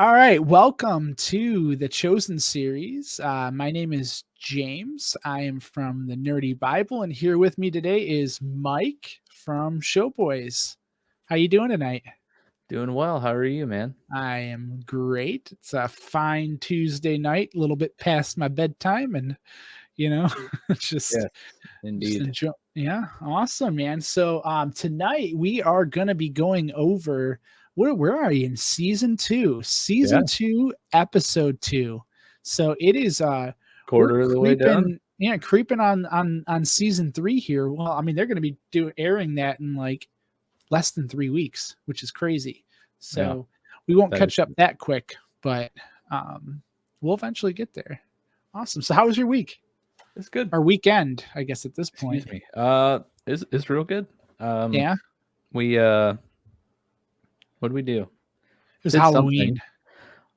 All right, welcome to the Chosen series. My name is James. I am from the Nerdy Bible, and here with me today is Mike from Showboys. How you doing tonight? Doing well. How are you, man? I am great. It's a fine Tuesday night, a little bit past my bedtime, and you know, just Yes, indeed. enjoy. Yeah, awesome, man. So tonight we are gonna be going over where are you in season two? Yeah, Season two, episode two. So it is we're quarter of the way done. creeping on season three here. Well, I mean, they're gonna be airing that in like less than 3 weeks, which is crazy. Yeah, So we won't that is catch up that quick, but we'll eventually get there. Awesome. So how was your week? it's good. Or weekend, I guess at this point. Excuse me. It's real good. Yeah, We what did we do? it was Did something. Halloween,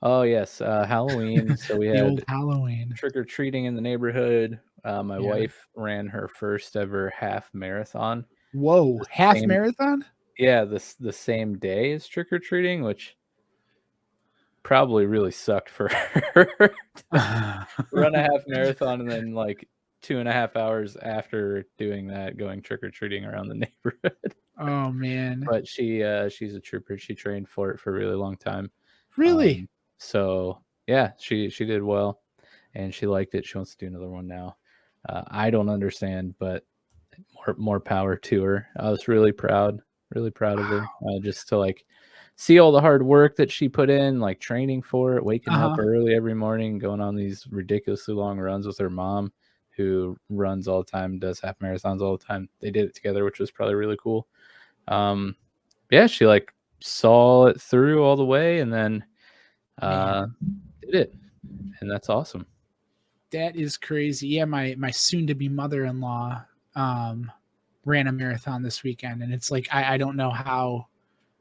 Oh yes, Halloween. So we the old had Halloween. trick or treating in the neighborhood. My Yeah. wife ran her first ever half marathon. Whoa, The half same, marathon? yeah, the same day as trick or treating, which probably really sucked for her. Run a half marathon and then like 2.5 hours after doing that going trick-or-treating around the neighborhood. Oh man, But she's a trooper. She trained for it for a really long time. really? So yeah, she did well and she liked it. She wants to do another one now. I don't understand, but more power to her. I was really proud of her. Just to like see all the hard work that she put in, like training for it, waking up Uh-huh. early every morning, going on these ridiculously long runs with her mom, who runs all the time, does half marathons all the time. They did it together, which was probably really cool. Um, yeah, she like saw it through all the way and then Man, did it, and that's awesome. that is crazy. Yeah, my soon to be mother-in-law ran a marathon this weekend, and it's like I don't know how.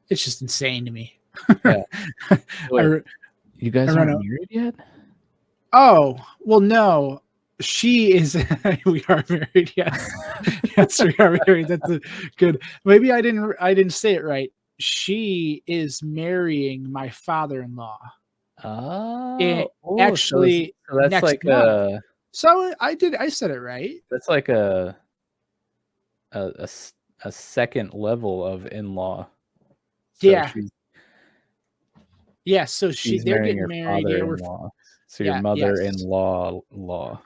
It's just insane to me. Yeah. I, Wait, you I guys run aren't a married yet? Oh, well, no. She is we are married, yes. Yes, we are married. That's a good. Maybe I didn't say it right. She is marrying my father-in-law. Oh, It oh, actually so that's next like month. So I said it right. a second level of in-law. So Yeah. Yeah, so she's they're marrying getting your married. Yeah, father-in-law. So your yeah, yes. mother-in-law.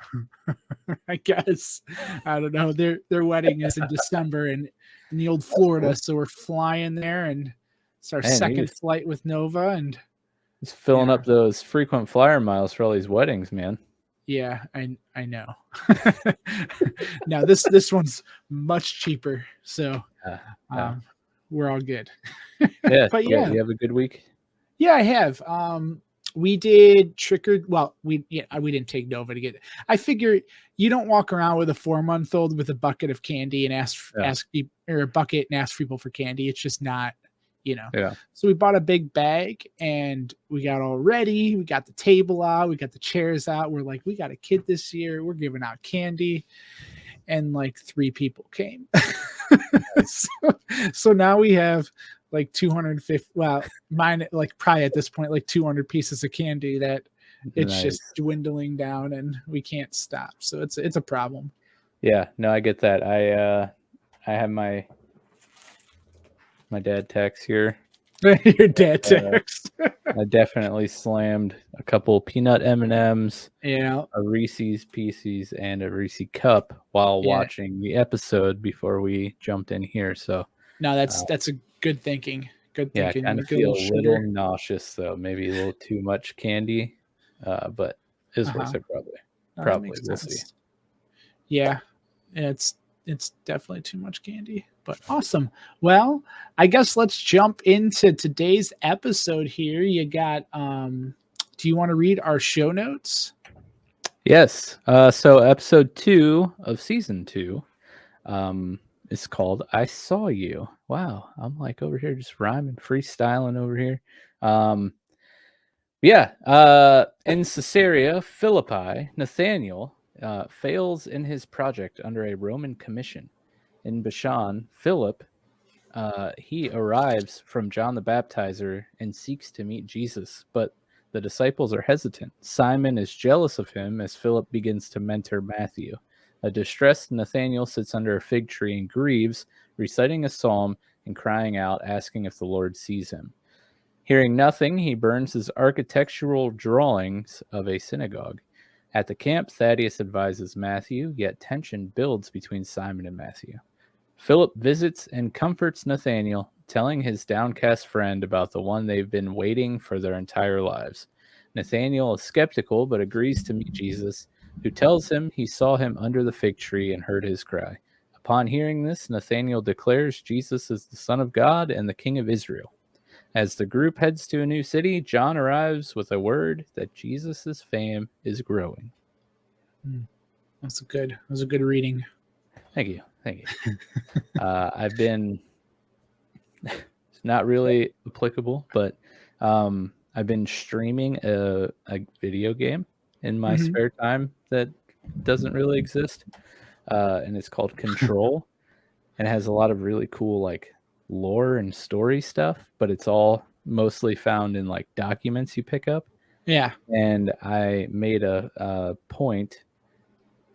I guess. I don't know. Their wedding is in December in the old That's Florida, cool. so we're flying there, and it's our Man, you second flight with Nova, and just filling yeah, up those frequent flyer miles for all these weddings, man. yeah, I know. Now this one's much cheaper, so Yeah, yeah. um, we're all good. Yeah, But yeah, you have a good week? yeah, I have. We did trick or well, we didn't take Nova to get. I figure you don't walk around with a 4-month-old with a bucket of candy and Yeah, ask people or a bucket and ask people for candy. It's just not. yeah. So we bought a big bag and we got all ready. We got the table out, we got the chairs out. We're like, we got a kid this year. We're giving out candy, and like 3 people came. so, so now we have like 250, well, mine like probably at this point like 200 pieces of candy that it's just Nice. dwindling down and we can't stop. So it's a problem. Yeah, no, I get that. I have my dad text here. Your dad Uh, text. I definitely slammed a couple peanut M&Ms, Yeah, a Reese's Pieces, and a Reese cup while yeah. watching the episode before we jumped in here. So, No, uh, that's a good thinking. Good yeah, I thinking. kind of Good feel old a little sugar. nauseous though, maybe a little too much candy, but it's Uh-huh. worth it probably. No, that Probably, makes we'll see. sense. Yeah, it's definitely too much candy, but awesome. Well, I guess let's jump into today's episode here. You got do you want to read our show notes? Yes. So episode 2 of season 2 um, is called "I Saw You." Wow, I'm like over here just rhyming, freestyling over here. Um, yeah. In Caesarea Philippi, Nathanael fails in his project under a Roman commission. In Bashan, Philip he arrives from John the Baptizer and seeks to meet Jesus, but The disciples are hesitant. Simon is jealous of him as Philip begins to mentor Matthew. A distressed Nathanael sits under a fig tree and grieves, reciting a psalm and crying out, asking if the Lord sees him. Hearing nothing, he burns his architectural drawings of a synagogue. At the camp, Thaddeus advises Matthew, yet tension builds between Simon and Matthew. Philip visits and comforts Nathanael, telling his downcast friend about the one they've been waiting for their entire lives. Nathanael is skeptical but agrees to meet Jesus, who tells him he saw him under the fig tree and heard his cry. Upon hearing this, Nathanael declares Jesus is the Son of God and the King of Israel. As the group heads to a new city, John arrives with a word that Jesus' fame is growing. That was a good reading. Thank you. I've been it's not really applicable, but I've been streaming a video game in my spare time that doesn't really exist, and it's called Control, and it has a lot of really cool like lore and story stuff, but it's all mostly found in like documents you pick up. Yeah. And I made a point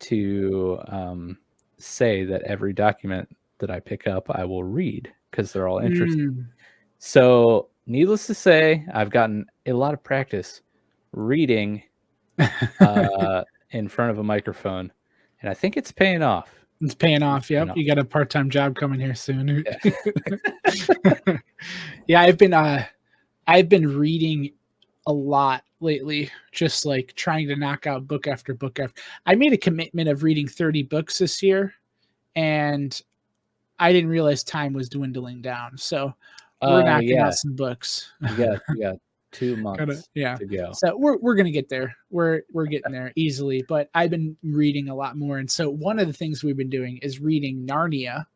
to say that every document that I pick up, I will read because they're all interesting. So, needless to say, I've gotten a lot of practice reading in front of a microphone, and I think it's paying off. It's paying off. Yep. You got a part-time job coming here soon. Yeah. Yeah, I've been reading a lot lately, just like trying to knock out book after book after. I made a commitment of reading 30 books this year, and I didn't realize time was dwindling down. So we're knocking out some books. You got 2 months to go. So we're gonna get there. We're getting there easily. But I've been reading a lot more, and so one of the things we've been doing is reading Narnia,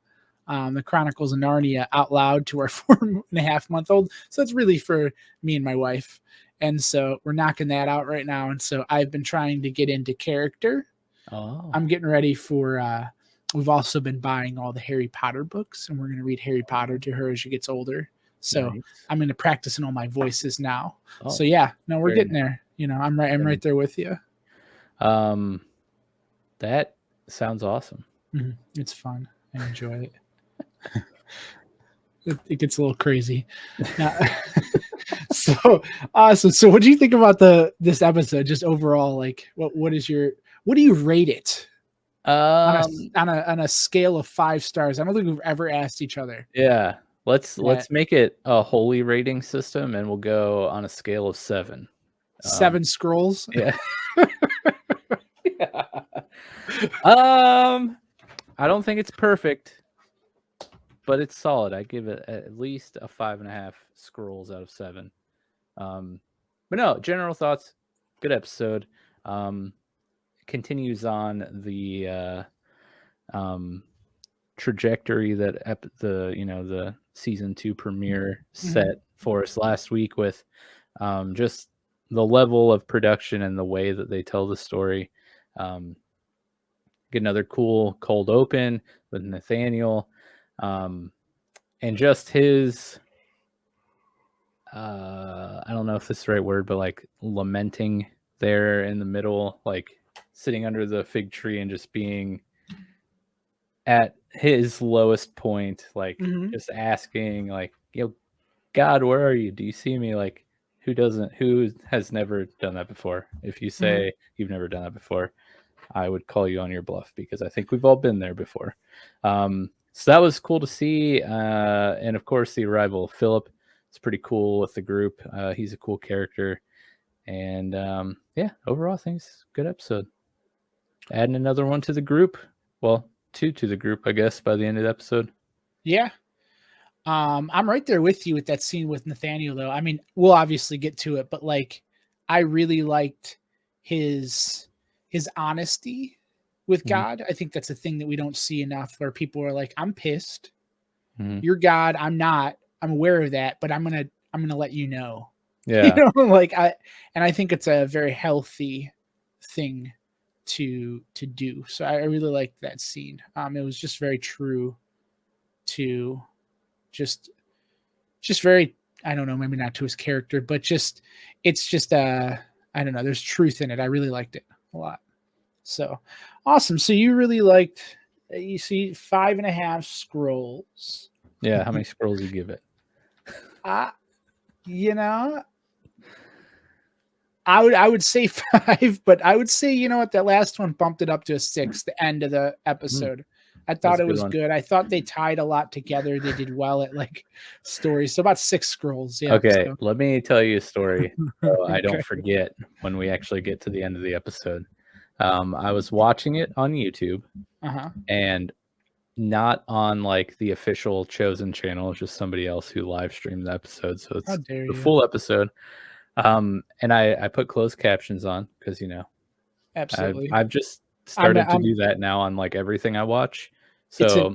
the Chronicles of Narnia, out loud to our 4.5-month-old. So it's really for me and my wife, and so we're knocking that out right now. And so I've been trying to get into character. I'm getting ready for. We've also been buying all the Harry Potter books, and we're going to read Harry Potter to her as she gets older. So nice. I'm going to practice in all my voices now. So yeah, no, we're getting there. You know, I'm right there with you. That sounds awesome. Mm-hmm. It's fun. I enjoy it. It gets a little crazy. Now, so awesome. So what do you think about this episode? Just overall, like what do you rate it? On a scale of 5 stars. I don't think we've ever asked each other. Yeah. Let's make it a holy rating system, and we'll go on a scale of 7. 7 scrolls. Yeah. I don't think it's perfect, but it's solid. I give it at least a 5.5 scrolls out of 7. But no, general thoughts. Good episode. Continues on the trajectory that the season 2 premiere set for us last week with just the level of production and the way that they tell the story. Get another cool cold open with Nathanael, and just his I don't know if this is the right word, but like lamenting there in the middle, like sitting under the fig tree and just being at his lowest point, like just asking, like, God, where are you? Do you see me? Like, who has never done that before? If you say you've never done that before, I would call you on your bluff, because I think we've all been there before. So that was cool to see. And of course, the arrival of Philip. It's pretty cool with the group. He's a cool character. And yeah, overall, I think it's a good episode. Adding another one to the group. Well, 2 to the group, I guess, by the end of the episode. Yeah. I'm right there with you with that scene with Nathanael, though. I mean, we'll obviously get to it, but like, I really liked his honesty with God. I think that's a thing that we don't see enough, where people are like, I'm pissed. You're God. I'm not. I'm aware of that, but I'm going to let you know. Yeah. Like I think it's a very healthy thing to do. So I really liked that scene. It was just very true to just very, I don't know, maybe not to his character, but just it's just I don't know, there's truth in it. I really liked it a lot. So awesome. So you really liked, you see 5.5 scrolls. Yeah, how many scrolls you give it? You know, I would say 5, but I would say, you know what, that last one bumped it up to a 6, the end of the episode. I thought it was good. I thought they tied a lot together. They did well at like stories. So about 6 scrolls. Yeah. Okay, So. let me tell you a story so I don't Okay. forget when we actually get to the end of the episode. I was watching it on YouTube, and not on like the official Chosen channel. It's just somebody else who live streamed the episode, so it's the full episode. And I put closed captions on because, you know, Absolutely. I've just started to do that now on like everything I watch. So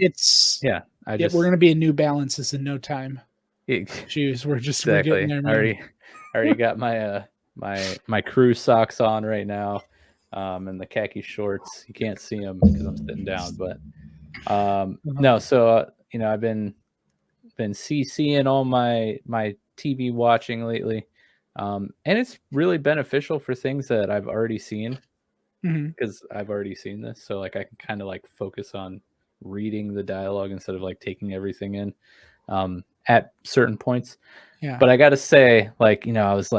yeah, we're gonna be in New Balances in no time. Shoes. We're getting there, man. I already got my my crew socks on right now, and the khaki shorts. You can't see them because I'm sitting down, but no. So you know, I've been CCing all my TV watching lately, and it's really beneficial for things that I've already seen because I've already seen this. So like I can kind of like focus on reading the dialogue instead of like taking everything in at certain points. Yeah. But I got to say, like, you know, I was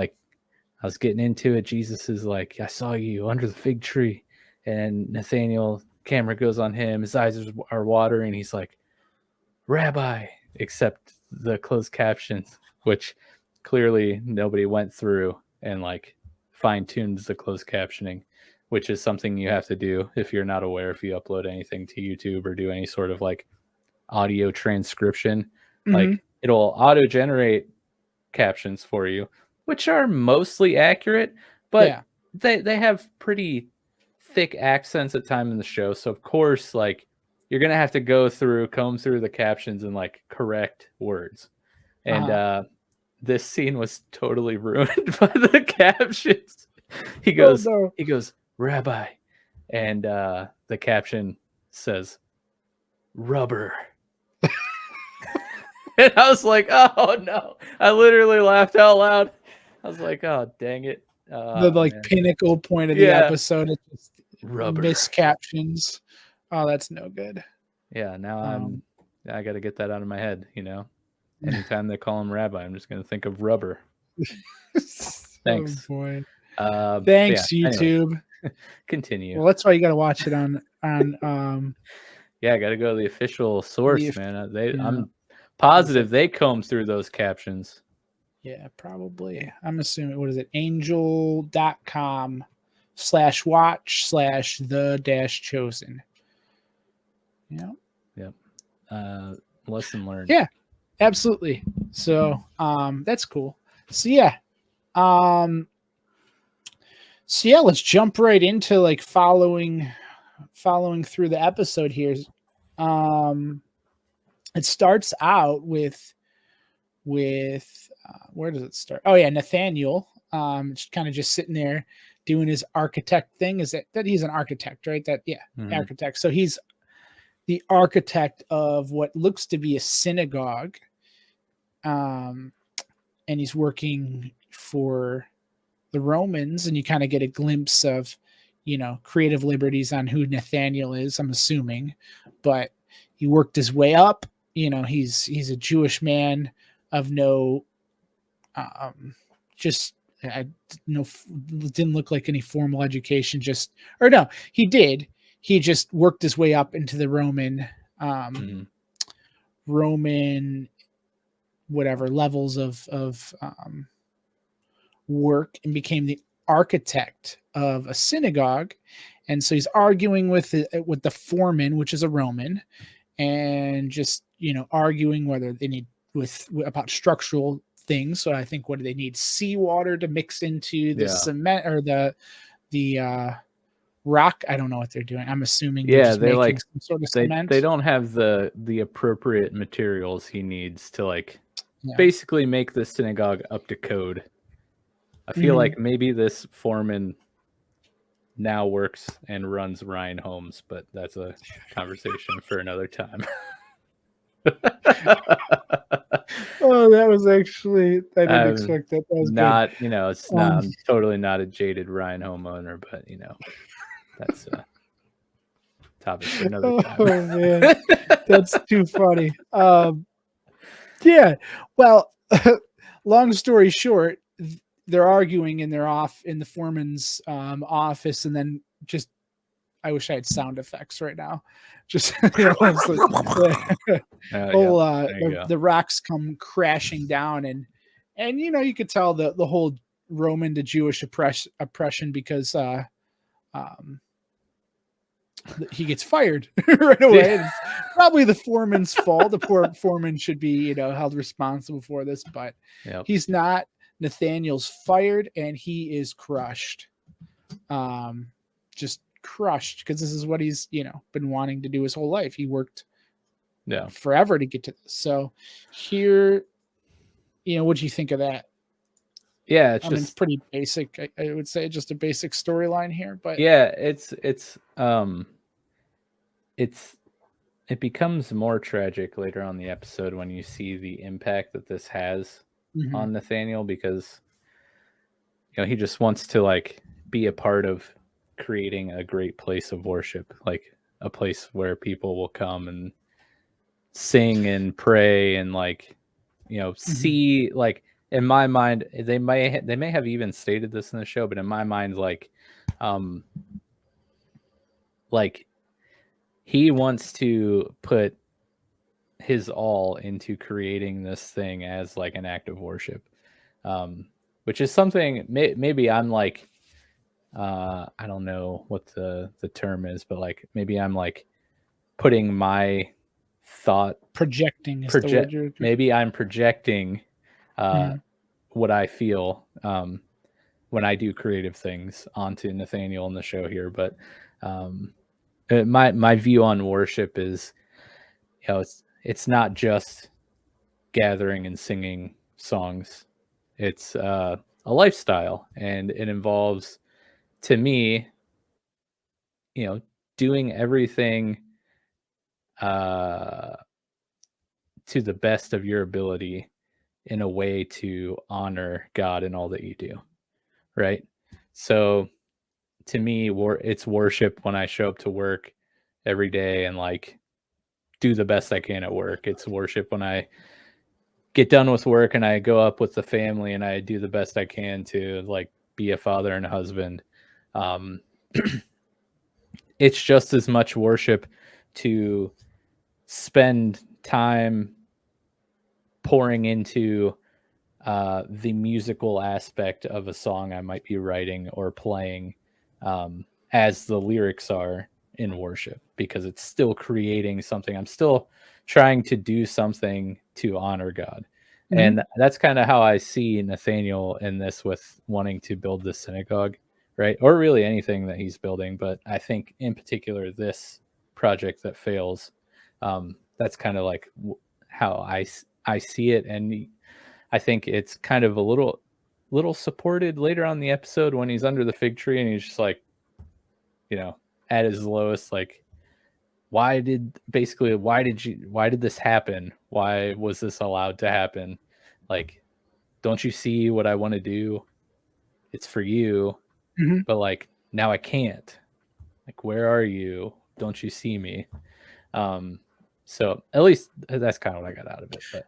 getting into it. Jesus is like, I saw you under the fig tree, and Nathanael, camera goes on him. His eyes are watering. He's like, Rabbi, except the closed captions, which clearly nobody went through and like fine-tuned the closed captioning, which is something you have to do if you're not aware. If you upload anything to YouTube or do any sort of like audio transcription, like it'll auto-generate captions for you, which are mostly accurate, but they have pretty thick accents at time in the show. So of course, like, you're gonna have to comb through the captions and like correct words. And this scene was totally ruined by the captions. He goes, Rabbi, and the caption says rubber. And I was like, oh no. I literally laughed out loud. I was like, oh dang it. The like pinnacle point of the episode, it's just rubber miscaptions. Oh, that's no good. Yeah, now I got to get that out of my head, you know. Anytime they call him Rabbi, I'm just going to think of rubber. Thanks. Oh boy. Thanks, YouTube. Anyways, continue. Well, that's why you got to watch it on yeah, I got to go to the official source, man. I'm positive they comb through those captions. Yeah, probably. I'm assuming, what is it? angel.com/watch/the-chosen. Yeah. Yep. Lesson learned. Yeah, absolutely. So that's cool. So yeah. Let's jump right into like following through the episode here. It starts out with where does it start? Oh yeah, Nathanael. Kind of just sitting there doing his architect thing. Is that he's an architect, right? Architect. So he's the architect of what looks to be a synagogue. And he's working for the Romans, and you kind of get a glimpse of, you know, creative liberties on who Nathanael is, I'm assuming, but he worked his way up. You know, he's a Jewish man of no, didn't look like any formal education. He did. He just worked his way up into the Roman whatever levels of work, and became the architect of a synagogue. And so he's arguing with the foreman, which is a Roman, and just, you know, arguing whether they need about structural things. So I think, what do they need? Seawater to mix into the cement or the rock. I don't know what they're doing. I'm assuming they're like some sort of cement. They don't have the appropriate materials he needs to like basically make the synagogue up to code. I feel like maybe this foreman now works and runs Ryan Homes, but that's a conversation for another time. Oh, that was actually, I didn't I'm expect that. That was good. not, it's not. Um, I'm totally not a jaded Ryan homeowner, but that's a topic for another time. oh man, that's too funny. Yeah. Well, long story short, they're arguing and they're off in the foreman's office, and then just I wish I had sound effects right now. Just it's like, Yeah, whole there you go. the rocks come crashing down, and you could tell the whole Roman to Jewish oppression because um he gets fired right away. And it's probably the foreman's fault. The poor foreman should be, held responsible for this, but Yep. he's not. Nathaniel's fired and he is crushed. Just crushed because this is what he's, been wanting to do his whole life. He worked forever to get to this. So here, what do you think of that? Yeah, I mean, it's pretty basic. I would say just a basic storyline here, but yeah, it becomes more tragic later on the episode when you see the impact that this has on Nathaniel, because he just wants to like be a part of creating a great place of worship, like a place where people will come and sing and pray and like see, like, in my mind they may have even stated this in the show, but in my mind, like he wants to put his all into creating this thing as like an act of worship, which is something maybe I'm like I don't know what the term is, but like maybe I'm like putting my thought projecting is the word you're maybe I'm projecting what I feel when I do creative things onto Nathaniel in the show here. But my view on worship is, it's not just gathering and singing songs. It's a lifestyle, and it involves, to me, doing everything to the best of your ability in a way to honor God in all that you do, right? So to me, it's worship when I show up to work every day and like do the best I can at work. It's worship when I get done with work and I go up with the family and I do the best I can to like be a father and a husband. It's just as much worship to spend time pouring into the musical aspect of a song I might be writing or playing, as the lyrics are in worship, because it's still creating something. I'm still trying to do something to honor God. And that's kind of how I see Nathaniel in this, with wanting to build this synagogue, right? Or really anything that he's building. But I think in particular, this project that fails, that's kind of like how I see it. And I think it's kind of a little supported later on in the episode when he's under the fig tree and he's just like, at his lowest, like, why did this happen? Why was this allowed to happen? Like, don't you see what I want to do? It's for you, but like now I can't. Like, where are you? Don't you see me? So at least that's kind of what I got out of it. But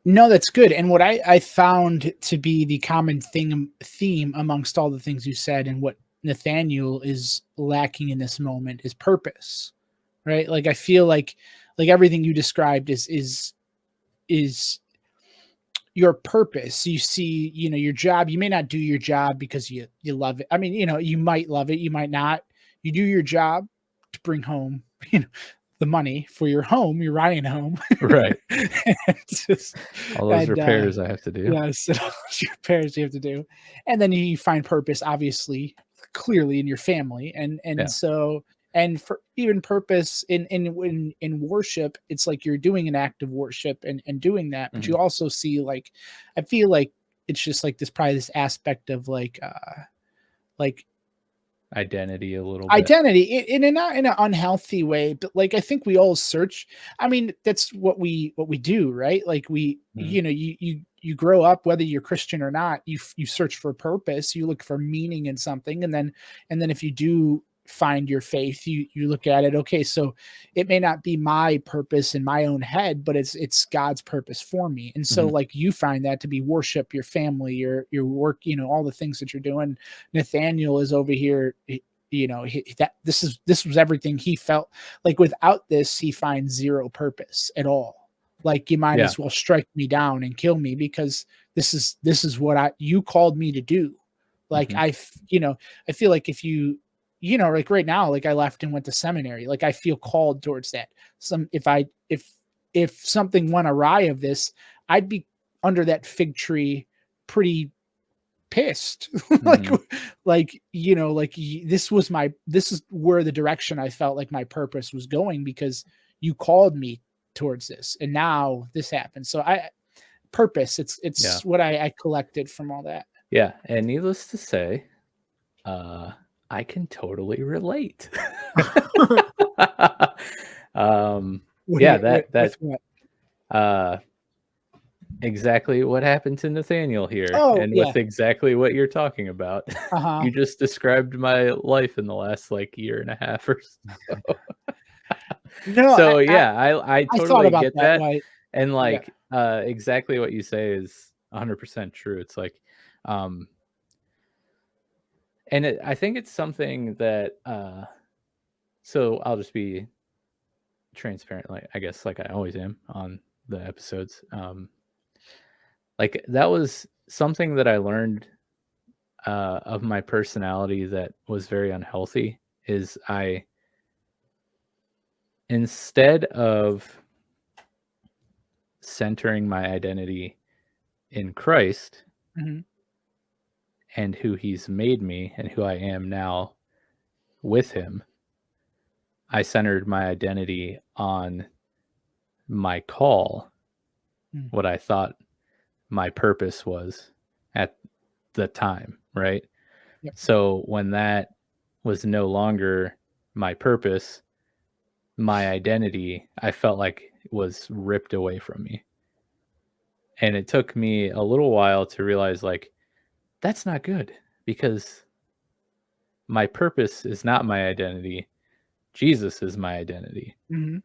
no, that's good. And what I found to be the common theme amongst all the things you said, and what Nathaniel is lacking in this moment, is purpose, right? Like I feel like everything you described is your purpose. You see, your job. You may not do your job because you love it. I mean, you might love it, you might not. You do your job to bring home, the money for your home, your Ryan home, right, just, all those and repairs I have to do. yes, and all your repairs you have to do, and then you find purpose, obviously, clearly in your family, and so, and for even purpose in worship, it's like you're doing an act of worship and doing that, but you also see, like, I feel like it's just like this, probably this aspect of like identity a little bit. Identity in a not in an unhealthy way, but like I think we all search. I mean, that's what we do, right? Like we, Mhm. you grow up, whether you're Christian or not, you search for purpose, you look for meaning in something, and then if you do find your faith, you look at it, okay, so it may not be my purpose in my own head, but it's God's purpose for me. And so Mhm. like you find that to be worship, your family, your work, all the things that you're doing. Nathaniel is over here, that this was everything he felt like. Without this, he finds zero purpose at all. Like, you might Yeah. as well strike me down and kill me, because this is what you called me to do. Like, Mhm. I feel like if like right now, like I left and went to seminary, like I feel called towards that. If something went awry of this, I'd be under that fig tree pretty pissed. like Mhm. this is where the direction I felt like my purpose was going, because you called me towards this, and now this happens. So purpose, Yeah. it's what I collected from all that. Yeah, and needless to say, I can totally relate. Um, What do yeah, you that with that what? uh, exactly what happened to Nathaniel here, Oh and yeah. with exactly what you're talking about. Uh-huh. You just described my life in the last like year and a half or so. No, So yeah, I I thought totally about get that. that, Why? and Yeah. like exactly what you say is 100% true. It's like, um, and I think it's something that so I'll just be transparent, like I guess like I always am on the episodes. Like that was something that I learned of my personality that was very unhealthy. Is I, instead of centering my identity in Christ Mhm. and who He's made me and who I am now with Him, I centered my identity on my call, Mm. what I thought my purpose was at the time, right? Yep. So when that was no longer my purpose, my identity, I felt like was ripped away from me. And it took me a little while to realize like that's not good, because my purpose is not my identity. Jesus is my identity. Mhm.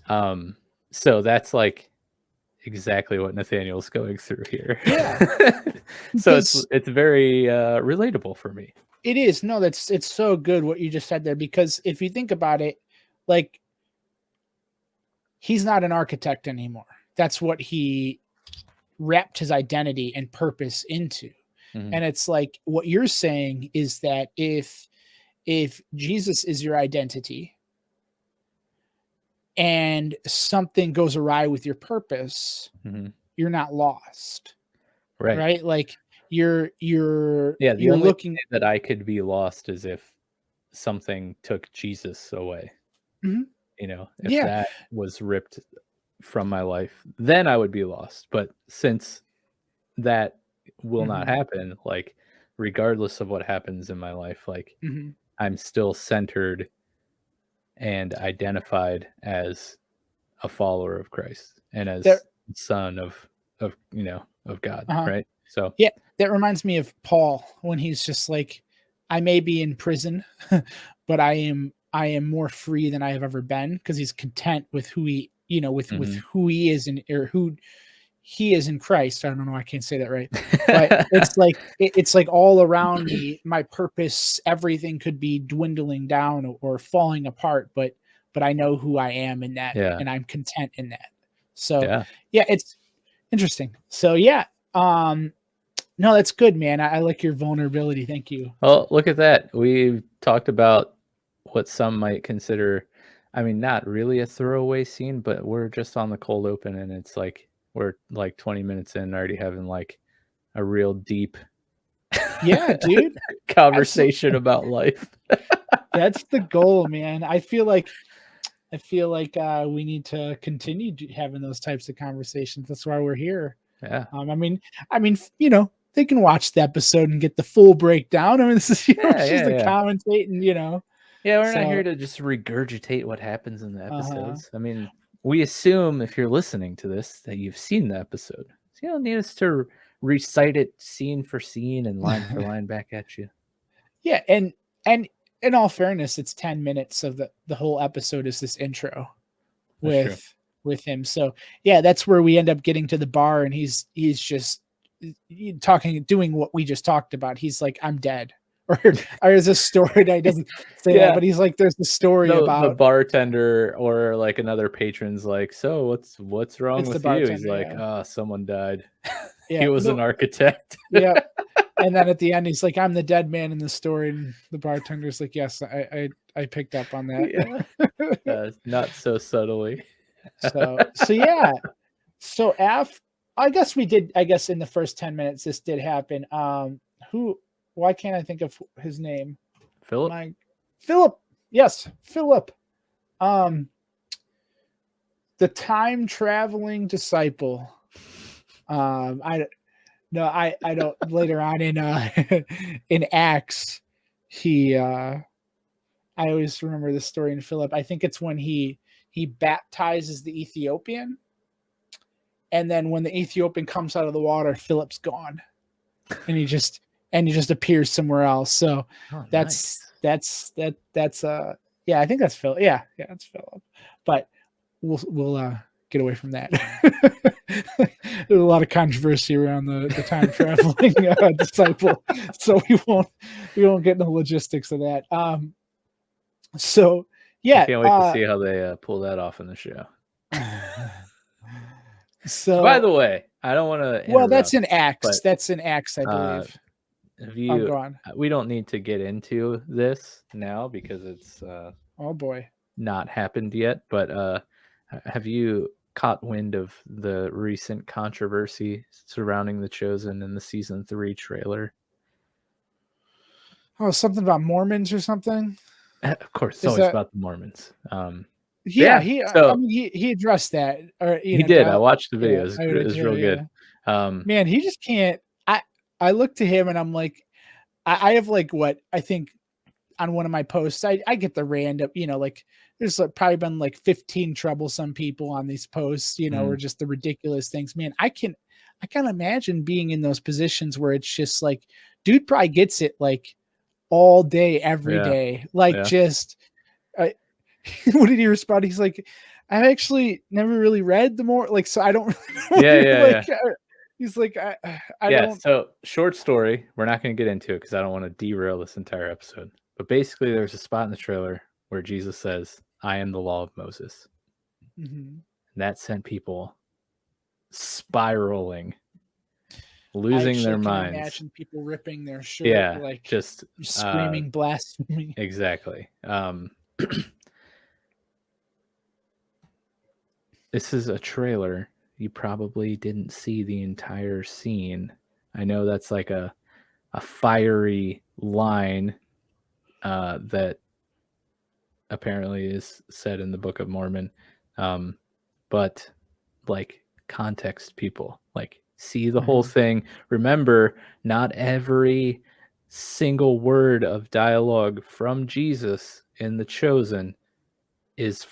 Um so that's like exactly what Nathaniel's going through here. Yeah, So because it's very relatable for me. it is. No, it's so good what you just said there, because if you think about it, like, he's not an architect anymore. That's what he wrapped his identity and purpose into. Mhm. And it's like what you're saying is that if Jesus is your identity and something goes awry with your purpose, Mhm. you're not lost, Right. right? Like you're Yeah, the you're only looking. way that I could be lost is if something took Jesus away. Mhm. If Yeah. that was ripped from my life, then I would be lost. But since that will not Mhm. happen, like regardless of what happens in my life, like Mhm. I'm still centered and identified as a follower of Christ and There. as son of God, Uh-huh. right? So, Yeah, that reminds me of Paul when he's just like, I may be in prison, but I am more free than I have ever been, because he's content with who he, with mhm. who he is, or who he is in Christ. I don't know, I can't say that right. But it's like it's like all around me, my purpose, everything could be dwindling down or falling apart, but I know who I am in that, Yeah, and I'm content in that. So yeah. yeah, it's interesting. So yeah, um no, that's good, man. I like your vulnerability. Thank you. Well, look at that. We talked about what some might consider, I mean, not really a throwaway scene, but we're just on the cold open and it's like we're like 20 minutes in already having like a real deep Yeah, dude. Absolutely. conversation about life. That's the goal, man. I feel like we need to continue having those types of conversations. That's why we're here. Yeah. I mean, they can watch the episode and get the full breakdown. I mean, this is it's just the commentating, Yeah, we're not here So to just regurgitate what happens in the uh-huh. episodes. I mean, we assume if you're listening to this that you've seen the episode. So you don't need us to recite it scene for scene and line for line back at you. Yeah, and in all fairness, it's 10 minutes of the whole episode is this intro That's with him. So yeah, that's where we end up getting to the bar, and he's just doing what we just talked about. He's like, I'm dead. Or there's a story that he doesn't say that, but he's like, there's a story about the bartender or like another patron's like, so what's wrong with you? He's like, someone died. He was an architect. Yeah. And then at the end, he's like, I'm the dead man in the story. And the bartender's like, yes, I picked up on that. Yeah. Not so subtly. So yeah. So I guess in the first 10 minutes, this did happen. Why can't I think of his name? Philip? Philip. Yes, Philip. The time traveling disciple. I don't. Later on in Acts, I always remember this story in Philip. I think it's when he baptizes the Ethiopian, and then when the Ethiopian comes out of the water, Philip's gone, and he just appears somewhere else. So that's I think that's Philip. Yeah, that's Philip. But we'll get away from that. There's a lot of controversy around the time traveling disciple, so we won't get into the logistics of that. So yeah, I can't wait to see how they pull that off in the show. So by the way, I don't want to. Well, that's in Acts. That's in Acts, I believe. Go on. We don't need to get into this now because it's oh boy, not happened yet. But have you caught wind of the recent controversy surrounding The Chosen in the season 3 trailer? Oh, something about Mormons or something? Of course, it's always about the Mormons. He addressed that. Or he did. I watched the video. It was real good. Man, he just can't. I look to him and I'm like, I have like what I think on one of my posts, I get the random, like there's probably been like 15 troublesome people on these posts, or just the ridiculous things. Man, I can't imagine being in those positions where it's just like, dude probably gets it like all day, every day. Like just, what did he respond? He's like, I've actually never really read the more like, so I don't really know. He's like, I don't. So short story. We're not going to get into it because I don't want to derail this entire episode. But basically, there's a spot in the trailer where Jesus says, "I am the law of Moses." Mm-hmm. And that sent people spiraling, losing their minds. Imagine people ripping their shirt, like just screaming blasphemy. Exactly. This is a trailer. You probably didn't see the entire scene. I know that's like a fiery line that apparently is said in the Book of Mormon. But like context, people, like see the whole thing. Remember, not every single word of dialogue from Jesus in The Chosen is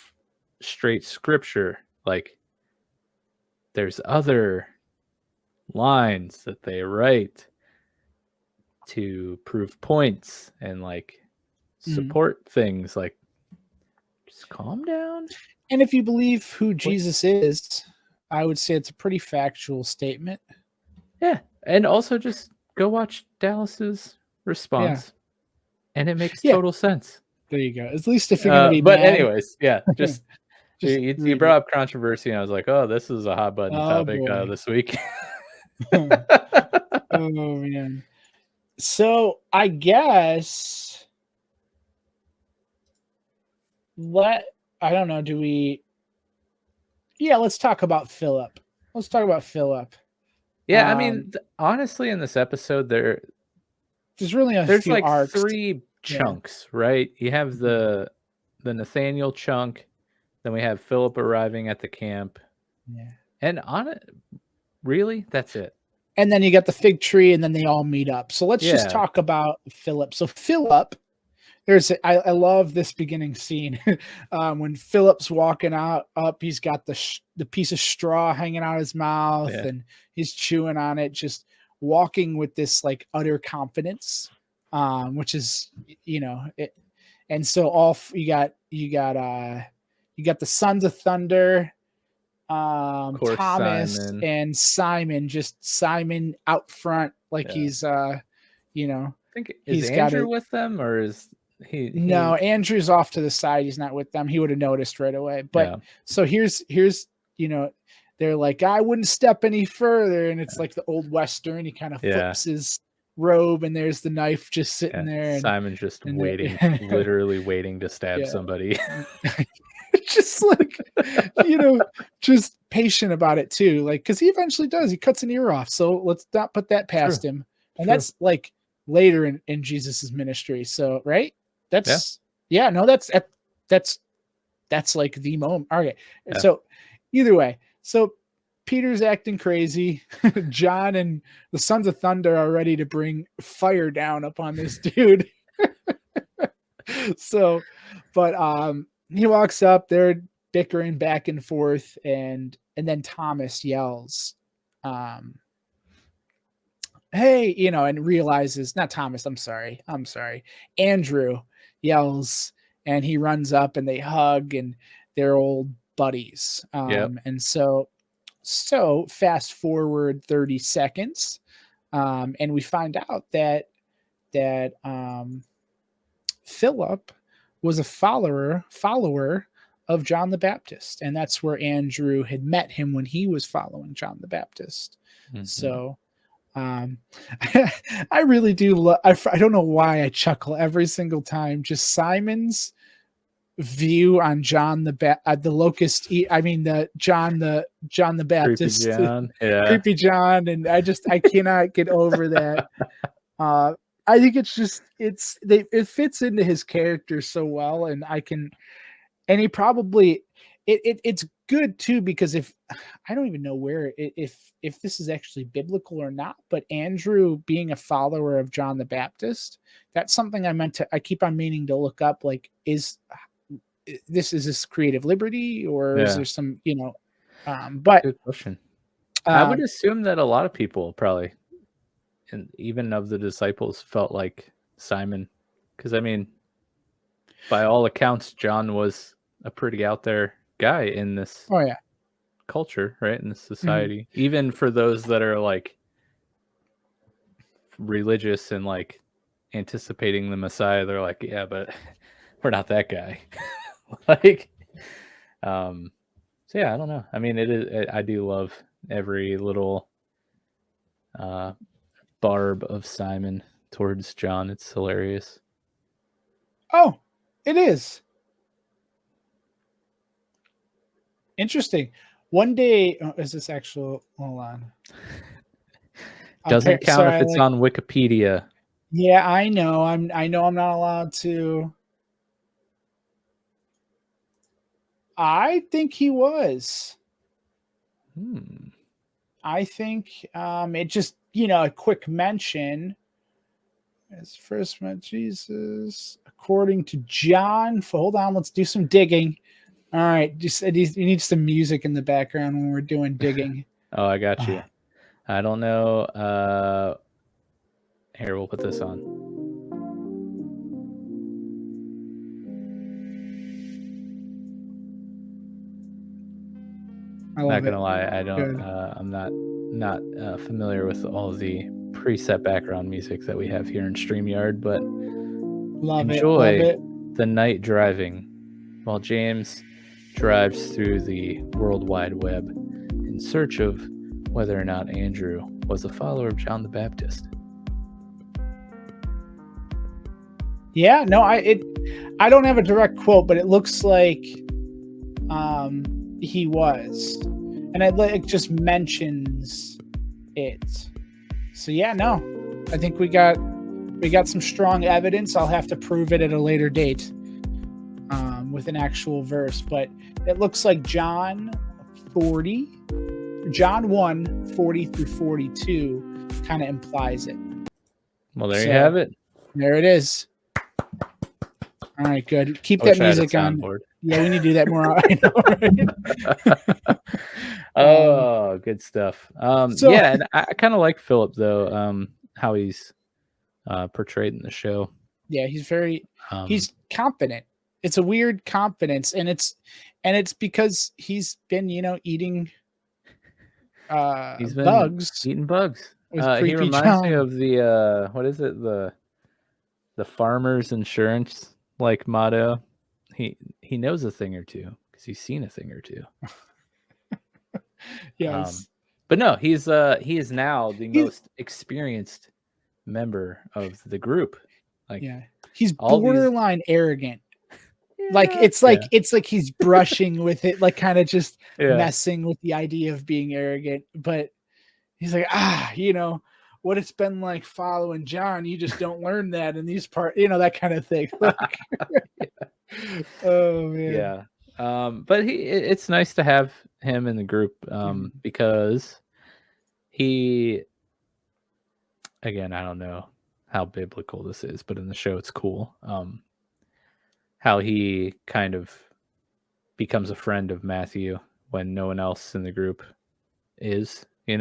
straight scripture. Like there's other lines that they write to prove points and like support things. Like just calm down. And if you believe who Jesus is, I would say it's a pretty factual statement. Yeah. And also just go watch Dallas's response. And it makes total sense. There you go. At least if you're going to be but mad. Anyways, just you brought up controversy and I was like, oh, this is a hot button topic this week. Oh man. So I guess I don't know, let's talk about Philip. Yeah, I mean, honestly, in this episode, there's really there's like arcs. 3 chunks, right? You have the Nathanael chunk, then we have Philip arriving at the camp. Yeah. And really, that's it. and then you got the fig tree, and then they all meet up. So let's just Yeah. talk about Philip. So Philip, I love this beginning scene when Philip's walking up. He's got the piece of straw hanging out of his mouth, Yeah. and he's chewing on it, just walking with this like utter confidence, which is it. And so you got the Sons of Thunder, Of course, Thomas Simon. and Simon, just Simon out front, like Yeah. he's I think is he's got Andrew it. with them, or is he? No, Andrew's off to the side. He's not with them. He would have noticed right away. But Yeah. so here's they're like, I wouldn't step any further, and it's like the old Western. He kind of flips his robe, and there's the knife just sitting there. And Simon's just and waiting, literally waiting to stab somebody. Just like just patient about it too, like because he eventually does. He cuts an ear off, so let's not put that past him. And that's like later in Jesus's ministry. So right, that's that's like the moment. Okay, so either way, so Peter's acting crazy. John and the Sons of Thunder are ready to bring fire down upon this dude. So, but he walks up, they're bickering back and forth, and then Thomas yells, hey, and realizes, not Thomas, I'm sorry. Andrew yells, and he runs up, and they hug, and they're old buddies. And so fast forward 30 seconds, and we find out that Philip was a follower of John the Baptist, and that's where Andrew had met him when he was following John the Baptist. Mm-hmm. So I really do I don't know why I chuckle every single time. Just Simon's view on John the locust. I mean the John the Baptist, Creepy John. Yeah. Creepy John, and I cannot get over that. I think it's just it fits into his character so well, and he probably it's good too, because if I don't even know where if this is actually biblical or not, but Andrew being a follower of John the Baptist, that's something I keep on meaning to look up. Like, is this creative liberty, or is there some but good question. I would assume that a lot of people probably, and even of the disciples, felt like Simon, because I mean, by all accounts, John was a pretty out there guy in this culture, right? In this society, mm-hmm. Even for those that are like religious and like anticipating the Messiah, they're like, yeah, but we're not that guy. Like, so yeah, I don't know. I mean, I do love every little barb of Simon towards John. It's hilarious. Oh, it is interesting. One day, is this actual? Hold on. Doesn't count if it's on Wikipedia. Yeah, I know. I'm not allowed to. I think he was. I think it just, a quick mention. As first met Jesus, according to John. Hold on, let's do some digging. All right, you need some music in the background when we're doing digging. Oh, I got you. I don't know. Here, we'll put this on. I'm not gonna lie, I don't. I'm not familiar with all the preset background music that we have here in StreamYard, but enjoy the night driving while James drives through the World Wide Web in search of whether or not Andrew was a follower of John the Baptist. Yeah, no, I don't have a direct quote, but it looks like he was, and it just mentions it. So yeah, no, I think we got some strong evidence. I'll have to prove it at a later date with an actual verse, but it looks like John 1, 40 through 42 kind of implies it. Well, there you have it. There it is. All right, good. Keep I that wish I had a music on. soundboard. Yeah, we need to do that more. I know, right? Oh, good stuff. So Yeah, and I kind of like Philip though. How he's portrayed in the show. yeah, he's Um, confident. It's a weird confidence, and it's because he's been, eating he's been bugs eating bugs. with He creepy reminds me John. of the what is it, the farmer's insurance like motto. He knows a thing or two because he's seen a thing or two. Yes. But no, he is now the He's- most experienced member of the group. Like, yeah. He's all these- borderline arrogant. Like it's like he's brushing with it, like kind of just messing with the idea of being arrogant. But he's like, what it's been like following John. You just don't learn that in these parts, that kind of thing. Like, oh man. Yeah. But it's nice to have him in the group because he, again, I don't know how biblical this is, but in the show it's cool. How he kind of becomes a friend of Matthew when no one else in the group is, he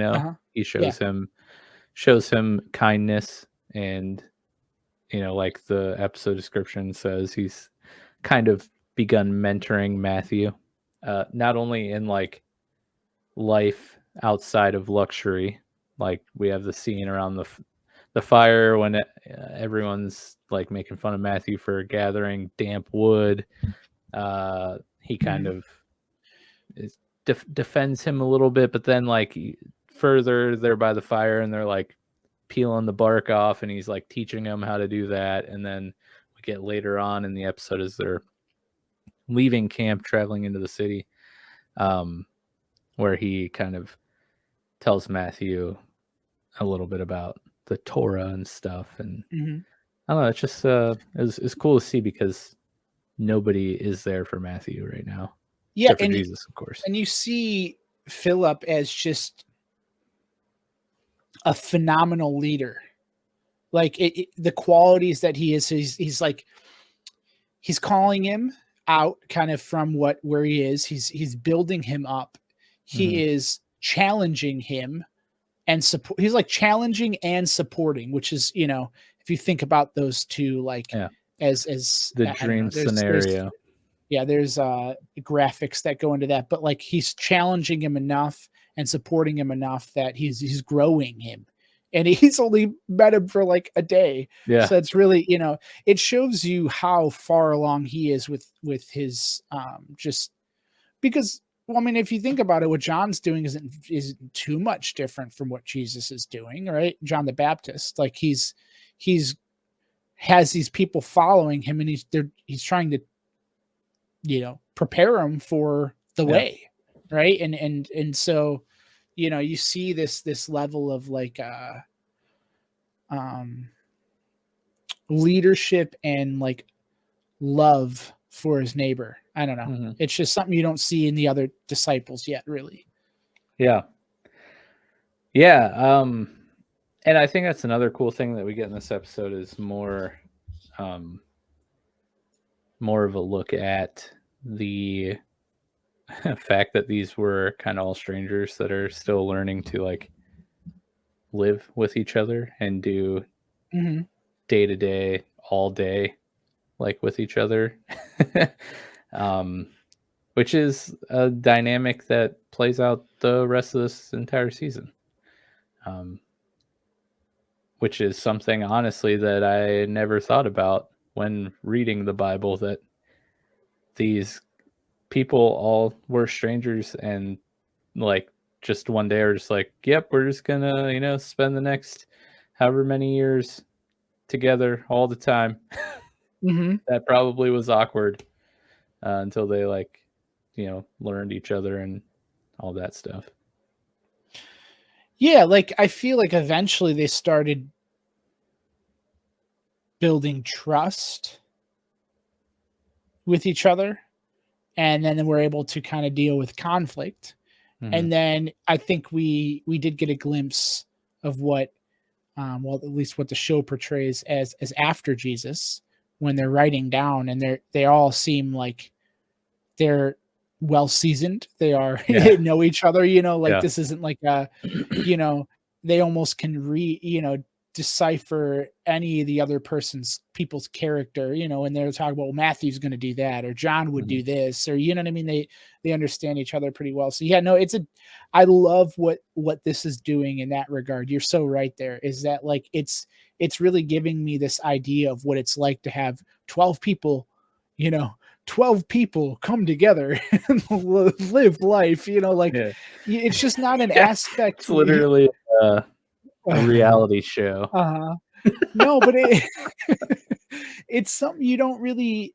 shows him kindness, and like the episode description says, he's kind of begun mentoring Matthew, not only in like life outside of luxury. Like we have the scene around the fire when everyone's like making fun of Matthew for gathering damp wood. He kind of defends him a little bit, but then like further they're by the fire and they're like peeling the bark off, and he's like teaching him how to do that. And then we get later on in the episode as they're leaving camp, traveling into the city, where he kind of tells Matthew a little bit about the Torah and stuff. And I don't know, it's just it's cool to see because nobody is there for Matthew right now. Yeah, except for Jesus, of course. And you see Philip as just a phenomenal leader. Like the qualities that he is, he's like, he's calling him out kind of from where he is. He's building him up. He is challenging him and support. He's like challenging and supporting, which is, if you think about those two, like as the dream scenario. There's graphics that go into that, but like he's challenging him enough and supporting him enough that he's growing him, and he's only met him for like a day. Yeah. So it's really, it shows you how far along he is with his just because, well, I mean, if you think about it, what John's doing isn't too much different from what Jesus is doing, right? John the Baptist, like he's has these people following him, and he's trying to, prepare them for the way, right? And so, you see this level of like leadership and like love for his neighbor. I don't know. It's just something you don't see in the other disciples yet, really. Yeah. Yeah. And I think that's another cool thing that we get in this episode is more of a look at the fact that these were kind of all strangers that are still learning to like live with each other and do day to day, all day, like with each other. Which is a dynamic that plays out the rest of this entire season. Which is something, honestly, that I never thought about when reading the Bible, that these people all were strangers and like just one day are just like, yep, we're just gonna, spend the next however many years together all the time. That probably was awkward until they learned each other and all that stuff. Yeah, like I feel like eventually they started building trust with each other, and then we're able to kind of deal with conflict. And then I think we did get a glimpse of what well, at least what the show portrays as after Jesus, when they're writing down, and they all seem like they're well seasoned. They are Yeah. know each other, like Yeah. this isn't like a, you know, they almost can decipher any of the other people's character, and they're talking about, well, Matthew's going to do that, or John would do Mhm. this, or you know what I mean? They understand each other pretty well. So yeah, no, I love what this is doing in that regard. You're so right there. Is that like it's really giving me this idea of what it's like to have 12 people, you know, 12 people come together and live life, like Yeah. it's just not an Yeah. aspect. It's literally a reality show. Uh-huh. No, but it's something you don't really.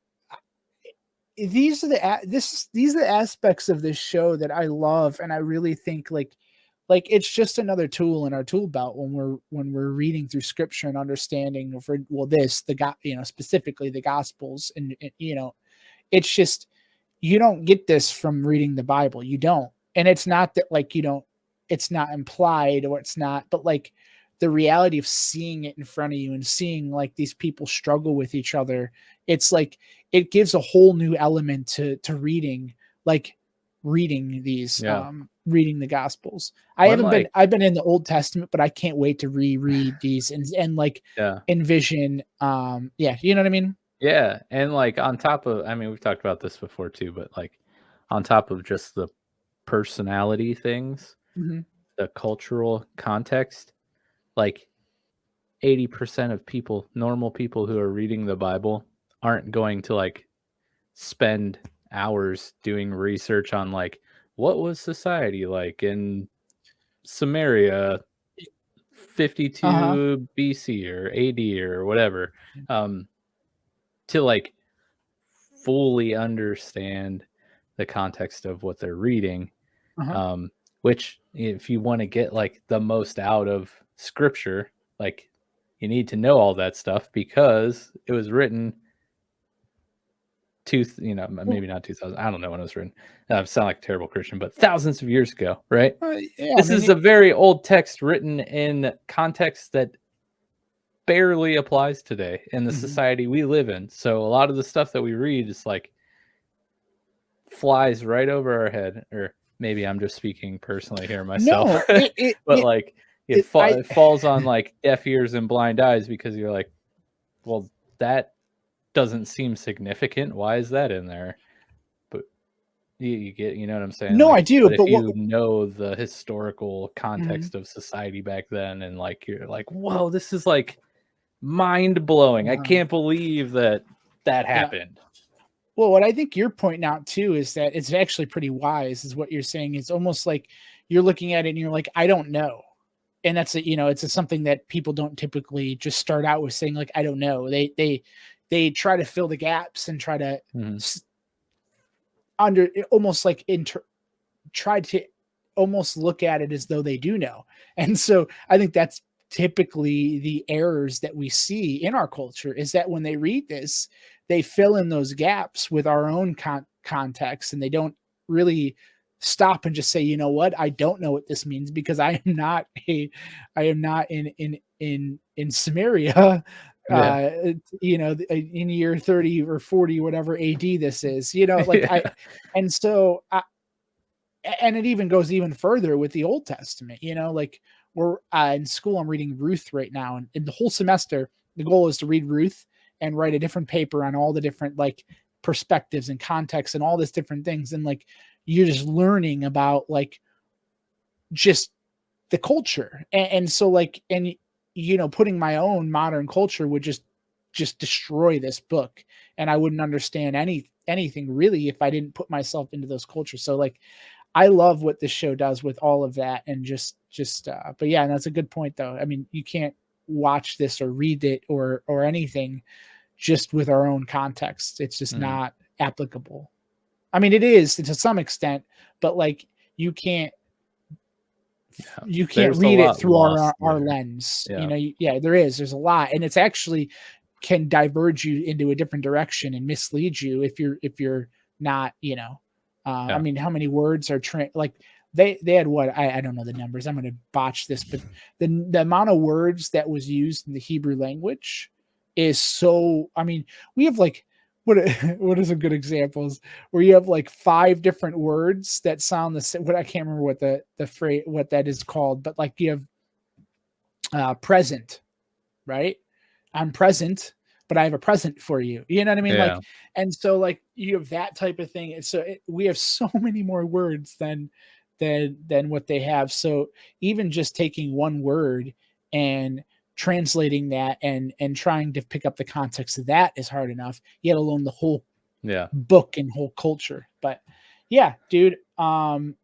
These are these are the aspects of this show that I love, and I really think like it's just another tool in our tool belt when we're reading through scripture and understanding for this the God, specifically the gospels, and it's just you don't get this from reading the Bible. You don't. And it's not that like you don't, it's not implied or it's not, but like the reality of seeing it in front of you and seeing like these people struggle with each other, it's like it gives a whole new element to reading, like reading these Yeah. reading the gospels. One like I've been in the Old Testament, but I can't wait to reread these and like yeah. envision yeah, you know what I mean? Yeah, and like on top of, I mean, we've talked about this before too, but like on top of just the personality things, Mhm. the cultural context, like 80% of people, normal people who are reading the Bible aren't going to like spend hours doing research on like what was society like in Samaria Uh-huh. 52 BC or AD or whatever, to like fully understand the context of what they're reading. Uh-huh. Um, which, if you want to get like the most out of scripture, like you need to know all that stuff because it was written maybe not 2000. I don't know when it was written. I sound like a terrible Christian, but thousands of years ago, right? Yeah, I This mean, is a very old text written in context that barely applies today in the mhm. society we live in. So a lot of the stuff that we read is like flies right over our head, or maybe I'm just speaking personally here myself, No, it it but it, like it I it falls on like deaf ears and blind eyes because you're like, well, that doesn't seem significant. Why is that in there? But you get, you know what I'm saying? no, I Like, do, but if but what you know the historical mhm, context of society back then, and like you're like, whoa, this is like mind blowing. I uh-huh, can't believe that yeah. happened. Well, what I think you're pointing out too is that it's actually pretty wise, is what you're saying. It's almost like you're looking at it and you're like, I don't know. And that's something that people don't typically just start out with saying like, I don't know. They try to fill the gaps and try to Mhm. s- under almost like try to almost look at it as though they do know. And so I think that's typically the errors that we see in our culture, is that when they read this, they fill in those gaps with our own context, and they don't really stop and just say, you know what, I don't know what this means because I am not in Samaria, Yeah. in year 30 or 40, whatever AD this is, like Yeah. and so and it even goes even further with the Old Testament. Like we're in school, I'm reading Ruth right now, and in the whole semester, the goal is to read Ruth and write a different paper on all the different like perspectives and contexts and all this different things. And like you're just learning about like just the culture. And so like, and putting my own modern culture would just destroy this book, and I wouldn't understand anything really if I didn't put myself into those cultures. So like I love what this show does with all of that, and but yeah, and that's a good point though. I mean, you can't watch this or read it or anything just with our own context. It's just Mhm. not applicable. I mean, it is to some extent, but like you can't Yeah. you can't There's a read it lot through lost our there. lens. Yeah. Yeah, there's a lot, and it's actually can diverge you into a different direction and mislead you if you're not, I Yeah. mean, how many words are like they had what, I don't know the numbers. I'm going to botch this, but the amount of words that was used in the Hebrew language is so. I mean, we have like what what are some good examples where you have like 5 different words that sound the same. What I can't remember what the phrase what that is called, but like you have present, right? I'm present, but I have a present for you. You know what I mean? Yeah. Like, and so like you have that type of thing. And so we have so many more words than what they have. So even just taking one word and translating that and trying to pick up the context of that is hard enough, yet alone the whole Yeah. book and whole culture. But yeah, dude. So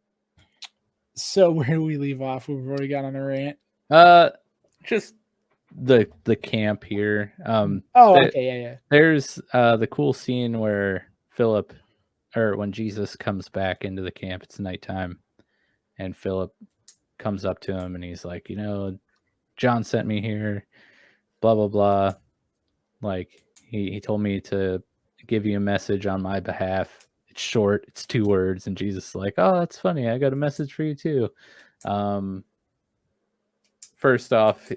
where do we leave off? We've already got on a rant. Just the camp here. Oh, okay, yeah. There's the cool scene where Philip, or when Jesus comes back into the camp, it's nighttime, and Philip comes up to him and he's like, John sent me here, blah blah blah. Like he told me to give you a message on my behalf. It's short, it's 2 words, and Jesus is like, oh, that's funny. I got a message for you too. First off,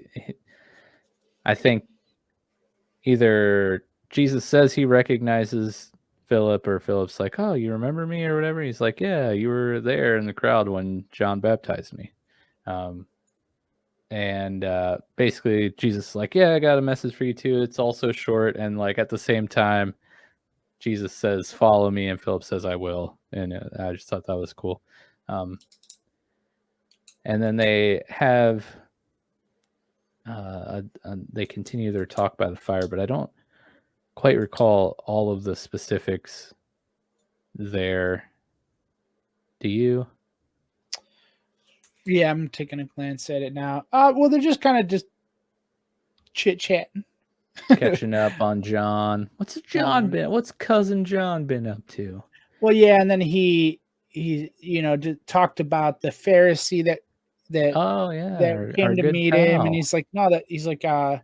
I think either Jesus says he recognizes Philip, or Philip's like, oh, you remember me or whatever. He's like, yeah, you were there in the crowd when John baptized me. And basically Jesus is like, yeah, I got a message for you too. It's also short. And like at the same time, Jesus says, follow me. And Philip says, I will. And I just thought that was cool. And then they have, they continue their talk by the fire, but I don't quite recall all of the specifics there. Do you? Yeah, I'm taking a glance at it now. Well, they're just kind of just chit chatting, Catching up on John. What's cousin John been up to? Well, yeah, and then he talked about the Pharisee that Oh yeah, our came to good meet him, and pal. he's like, no, that he's like, I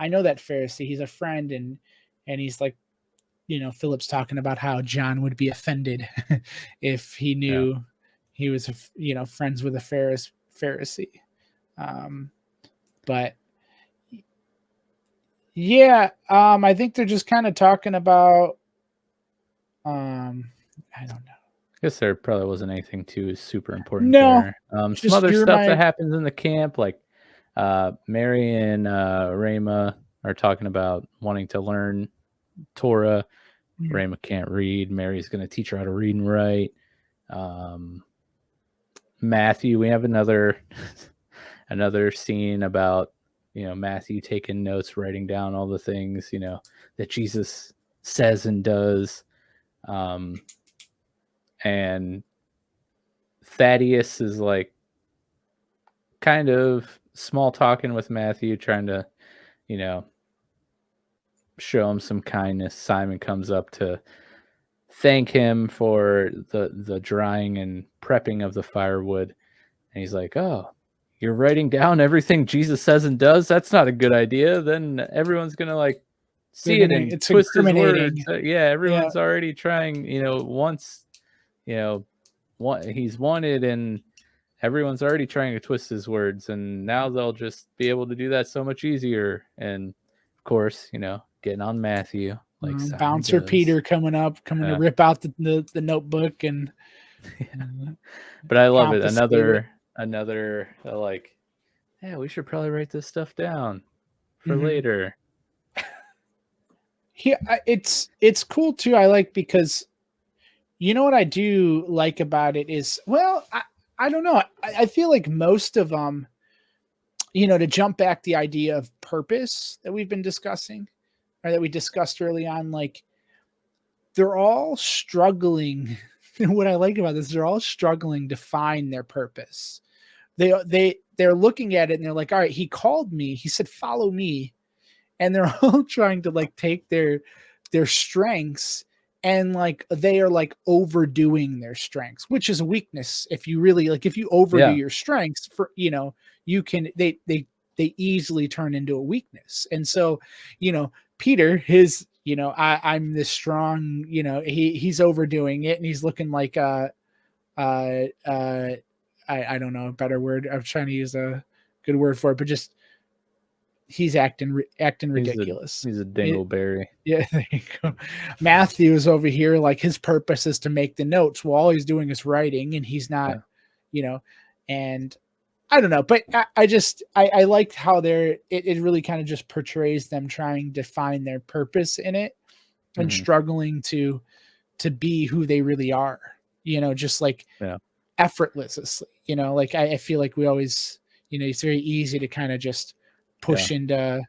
know that Pharisee. He's a friend, and he's like, Philip's talking about how John would be offended if he knew he was, friends with a Pharisee. But yeah, I think they're just kind of talking about, I don't know. I guess there probably wasn't anything too super important No, there. Some just other you're stuff that my. happens in the camp, like Mary and Rama are talking about wanting to learn Torah. Rama can't read. Mary's going to teach her how to read and write. Matthew, we have another scene about Matthew taking notes, writing down all the things that Jesus says and does. And Thaddeus is like kind of small talking with Matthew, trying to show him some kindness. Simon comes up to thank him for the drying and prepping of the firewood, and he's like, oh, you're writing down everything Jesus says and does? That's not a good idea. Then everyone's gonna like see it and It's twist his words. incriminating. Yeah, everyone's already trying. Once he's wanted, and everyone's already trying to twist his words, and now they'll just be able to do that so much easier. And of course, getting on Matthew like Simon Bouncer does. Peter coming to rip out the notebook and. But I love it. Another like, yeah, we should probably write this stuff down for later. Yeah, it's cool too. I like, because what I do like about it is, well, I don't know. I feel like most of them, to jump back the idea of purpose that we've been discussing, or that we discussed early on, like they're all struggling. What I like about this, they're all struggling to find their purpose. They're looking at it and they're like, all right, he called me. He said, follow me. And they're all trying to like take their strengths, and like they are like overdoing their strengths, which is a weakness. If you really if you overdo your strengths, for you can they easily turn into a weakness. And so Peter, his I'm this strong, he's overdoing it, and he's looking like I don't know a better word. I'm trying to use a good word for it, but just he's acting ridiculous. He's a dingleberry. Yeah, there you go. Matthew is over here like his purpose is to make the notes. Well, all he's doing is writing, and he's not, and I don't know, but I liked how it really kind of just portrays them trying to find their purpose in it and struggling to be who they really are, just like effortlessly, like I feel like we always, it's very easy to kind of just push into,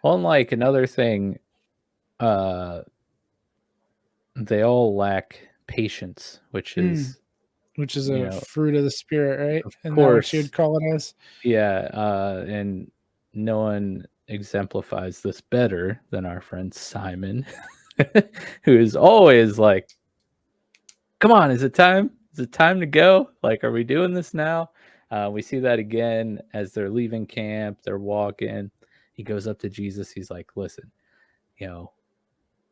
Well, and like another thing, they all lack patience, which is a fruit of the spirit, right? Of Isn't that what course. you'd call it as? Yeah, and no one exemplifies this better than our friend Simon, who is always like, "Come on, is it time? Is it time to go? Like, are we doing this now?" We see that again as they're leaving camp. They're walking. He goes up to Jesus. He's like, "Listen,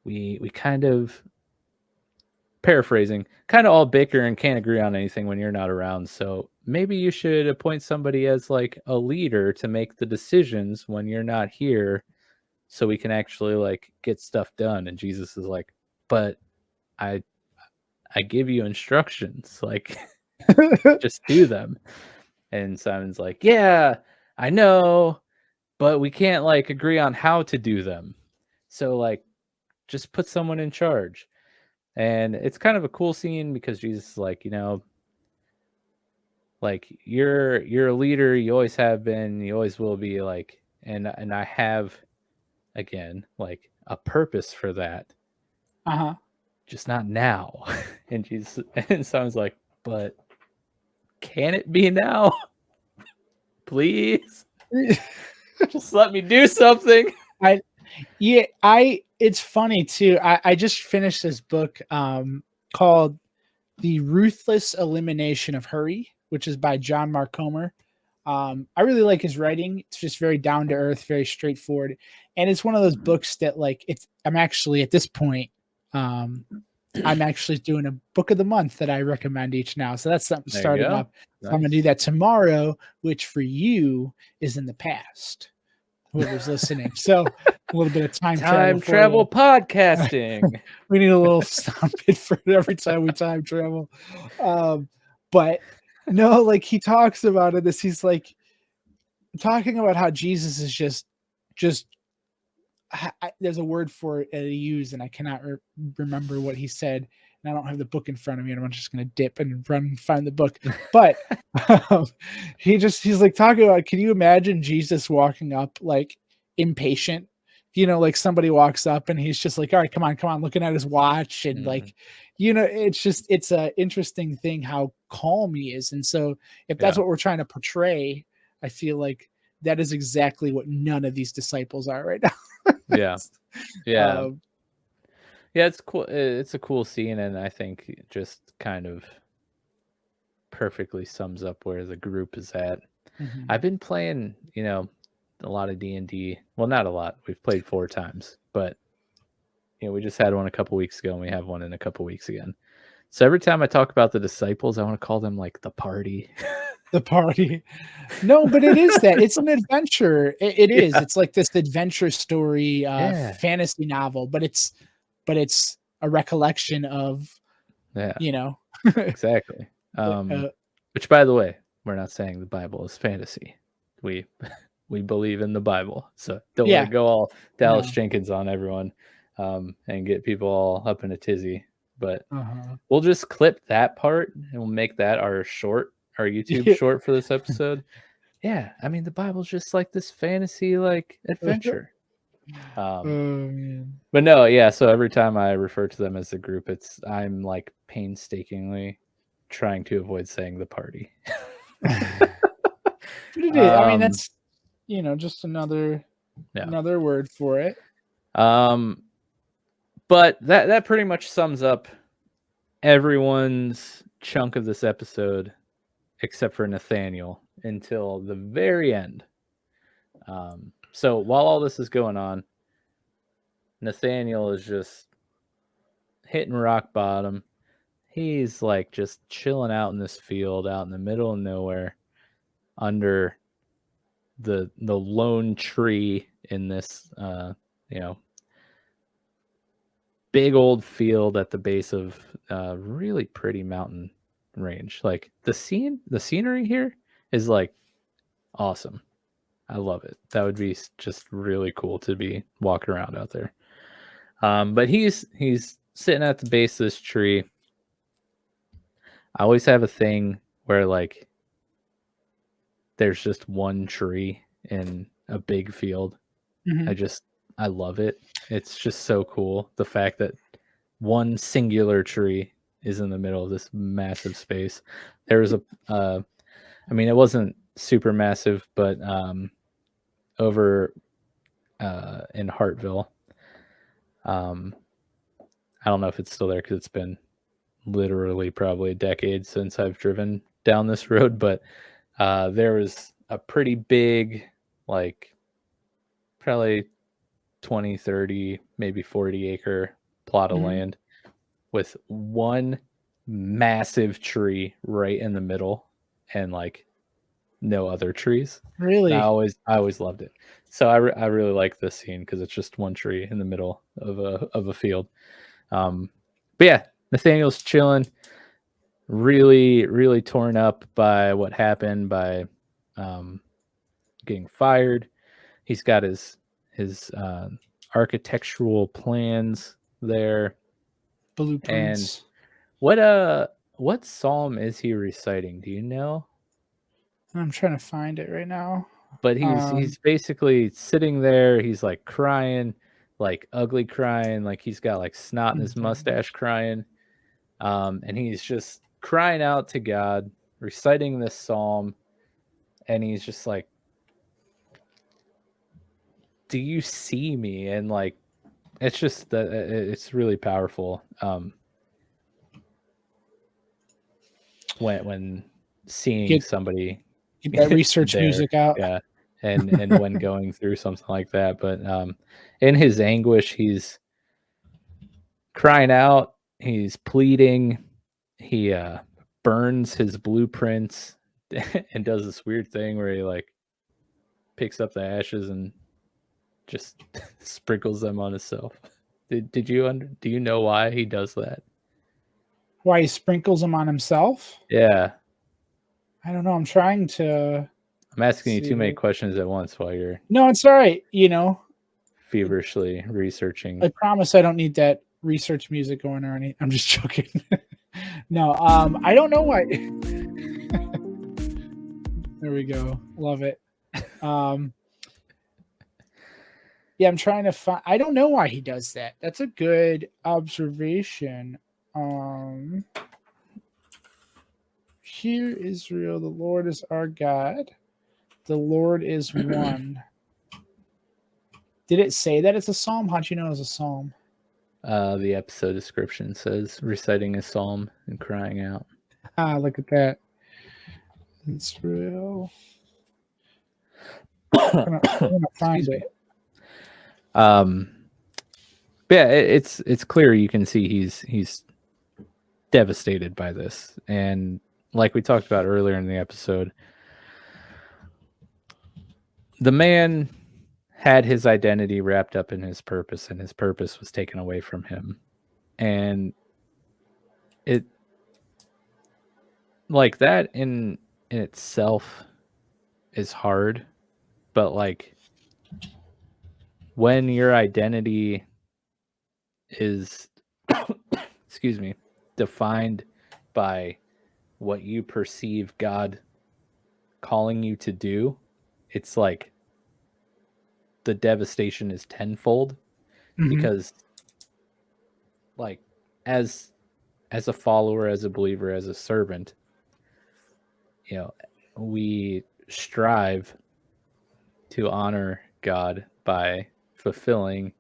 we kind of." Paraphrasing, kind of all bicker and can't agree on anything when you're not around. So maybe you should appoint somebody as like a leader to make the decisions when you're not here so we can actually like get stuff done. And Jesus is like, but I give you instructions, like just do them. And Simon's like, yeah, I know, but we can't like agree on how to do them. So like just put someone in charge. And it's kind of a cool scene because Jesus is like, like you're a leader, you always have been, you always will be, like, and I have again like a purpose for that. Just not now. And Jesus and someone's like, but can it be now? Please. Just let me do something. It's funny too. I just finished this book called The Ruthless Elimination of Hurry, which is by John Mark Comer. I really like his writing. It's just very down to earth, very straightforward. And it's one of those books that like I'm actually at this point, I'm actually doing a book of the month that I recommend each now. So that's something starting up. So I'm gonna do that tomorrow, which for you is in the past. Whoever's listening. So a little bit of time travel podcasting. We need a little sound bit for it every time we time travel. But no, like he talks about it. He's like talking about how Jesus is just there's a word for it that he used, and I cannot remember what he said. And I don't have the book in front of me, and I'm just going to dip and run and find the book. But he's like talking about, can you imagine Jesus walking up like impatient? Like somebody walks up and he's just like, all right, come on, looking at his watch. And like, it's a interesting thing how calm he is. And so if that's what we're trying to portray, I feel like that is exactly what none of these disciples are right now. Yeah. Yeah, it's cool. It's a cool scene, and I think it just kind of perfectly sums up where the group is at. I've been playing, a lot of D&D. Well, not a lot. We've played 4 times, but we just had one a couple weeks ago, and we have one in a couple weeks again. So every time I talk about the disciples, I want to call them like the party. The party. No, but it is that. It's an adventure. It is. It's like this adventure story, fantasy novel, but it's a recollection of, exactly. Which, by the way, we're not saying the Bible is fantasy. We believe in the Bible, so don't want to go all Dallas Jenkins on everyone, and get people all up in a tizzy. But we'll just clip that part and we'll make that our YouTube short for this episode. Yeah, I mean the Bible's just like this fantasy like adventure. But no, yeah. So every time I refer to them as a group, I'm like painstakingly trying to avoid saying the party. But it is. I mean, that's just another word for it. But that pretty much sums up everyone's chunk of this episode, except for Nathanael, until the very end. So while all this is going on, Nathanael is just hitting rock bottom. he's like just chilling out in this field out in the middle of nowhere under the lone tree in this you know, big old field at the base of really pretty mountain range. Like the scenery here is like awesome. I love it. That would be just really cool to be walking around out there. But he's sitting at the base of this tree. I always have a thing where like there's just one tree in a big field. Mhm. I love it. It's just so cool. The fact that one singular tree is in the middle of this massive space. There was I mean, it wasn't super massive, but over in Hartville, I don't know if it's still there because it's been literally probably a decade since I've driven down this road, but there was a pretty big, like probably 20, 30, maybe 40 acre plot of Mhm. land with one massive tree right in the middle and like no other trees. And Really? I always loved it. So I really like this scene because it's just one tree in the middle of a field. But yeah, Nathaniel's chilling, really torn up by what happened by um, getting fired. He's got his architectural plans there. And Blueprints. what psalm is he reciting? Do you know? I'm trying to find it right now. But Um, he's basically sitting there. He's like crying, like ugly crying, like he's got like snot in his mustache crying. And he's just crying out to God, reciting this psalm, and he's just like, "Do you see me?" And like, it's just that it's really powerful. When seeing get somebody get that research there, music out. yeah, and when going through something like that, but in his anguish, he's crying out, he's pleading, he burns his blueprints and does this weird thing where he like picks up the ashes and just sprinkles them on himself. Do you know why he does that? Why he sprinkles them on himself? Yeah, I don't know. I'm trying to I'm asking you see. too many questions at once while you're No, it's all right. feverishly researching. I promise I don't need that research music going or anything. I'm just joking. No, I don't know why. There we go. Love it. Um, yeah, I'm trying to find. I don't know why he does that. That's a good observation. Um, Hear Israel, the Lord is our God. The Lord is one. Did it say that it's a psalm? How'd you know it was a psalm? The episode description says reciting a psalm and crying out. Ah, look at that. Israel. I'm gonna find Excuse me. it. Um, yeah, it's clear you can see he's devastated by this, and like we talked about earlier in the episode, the man had his identity wrapped up in his purpose, and his purpose was taken away from him, and it like that in itself is hard, but like when your identity is excuse me, defined by what you perceive God calling you to do, it's like the devastation is tenfold Hmm. because like as a follower, as a believer, as a servant, you know, we strive to honor God by fulfilling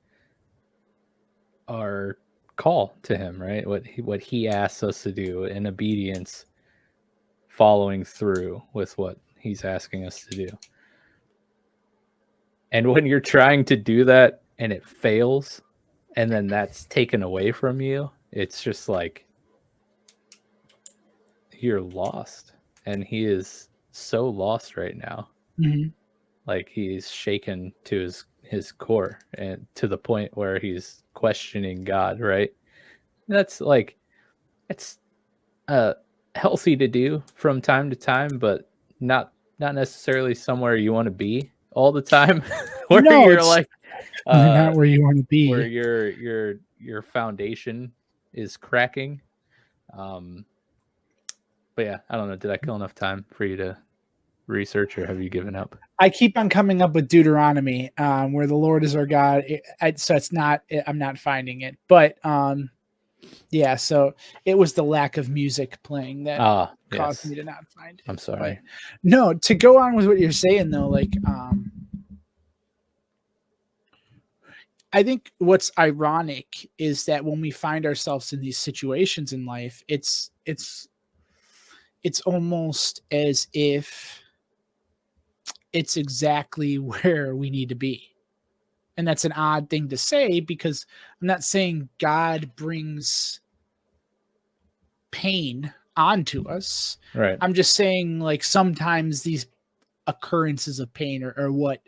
our call to him, right? What he asks us to do in obedience, following through with what he's asking us to do. And when you're trying to do that and it fails and then that's taken away from you, it's just like you're lost, and he is so lost right now. Mhm. Like he's shaken to his core, and to the point where he's questioning God, right? That's like, it's healthy to do from time to time, but not necessarily somewhere you want to be all the time. Where No, you're it's like, not where you want to where be. your foundation is cracking. Um, but yeah, I don't know. Did I kill enough time for you to research, or have you given up? I keep on coming up with Deuteronomy, where the Lord is our God. So it's not. I'm not finding it, but yeah. So it was the lack of music playing that Ah, caused yes. me to not find I'm it. But sorry. no, to go on with what you're saying though, like I think what's ironic is that when we find ourselves in these situations in life, it's almost as if it's exactly where we need to be. And that's an odd thing to say because I'm not saying God brings pain onto us. Right. I'm just saying like sometimes these occurrences of pain are what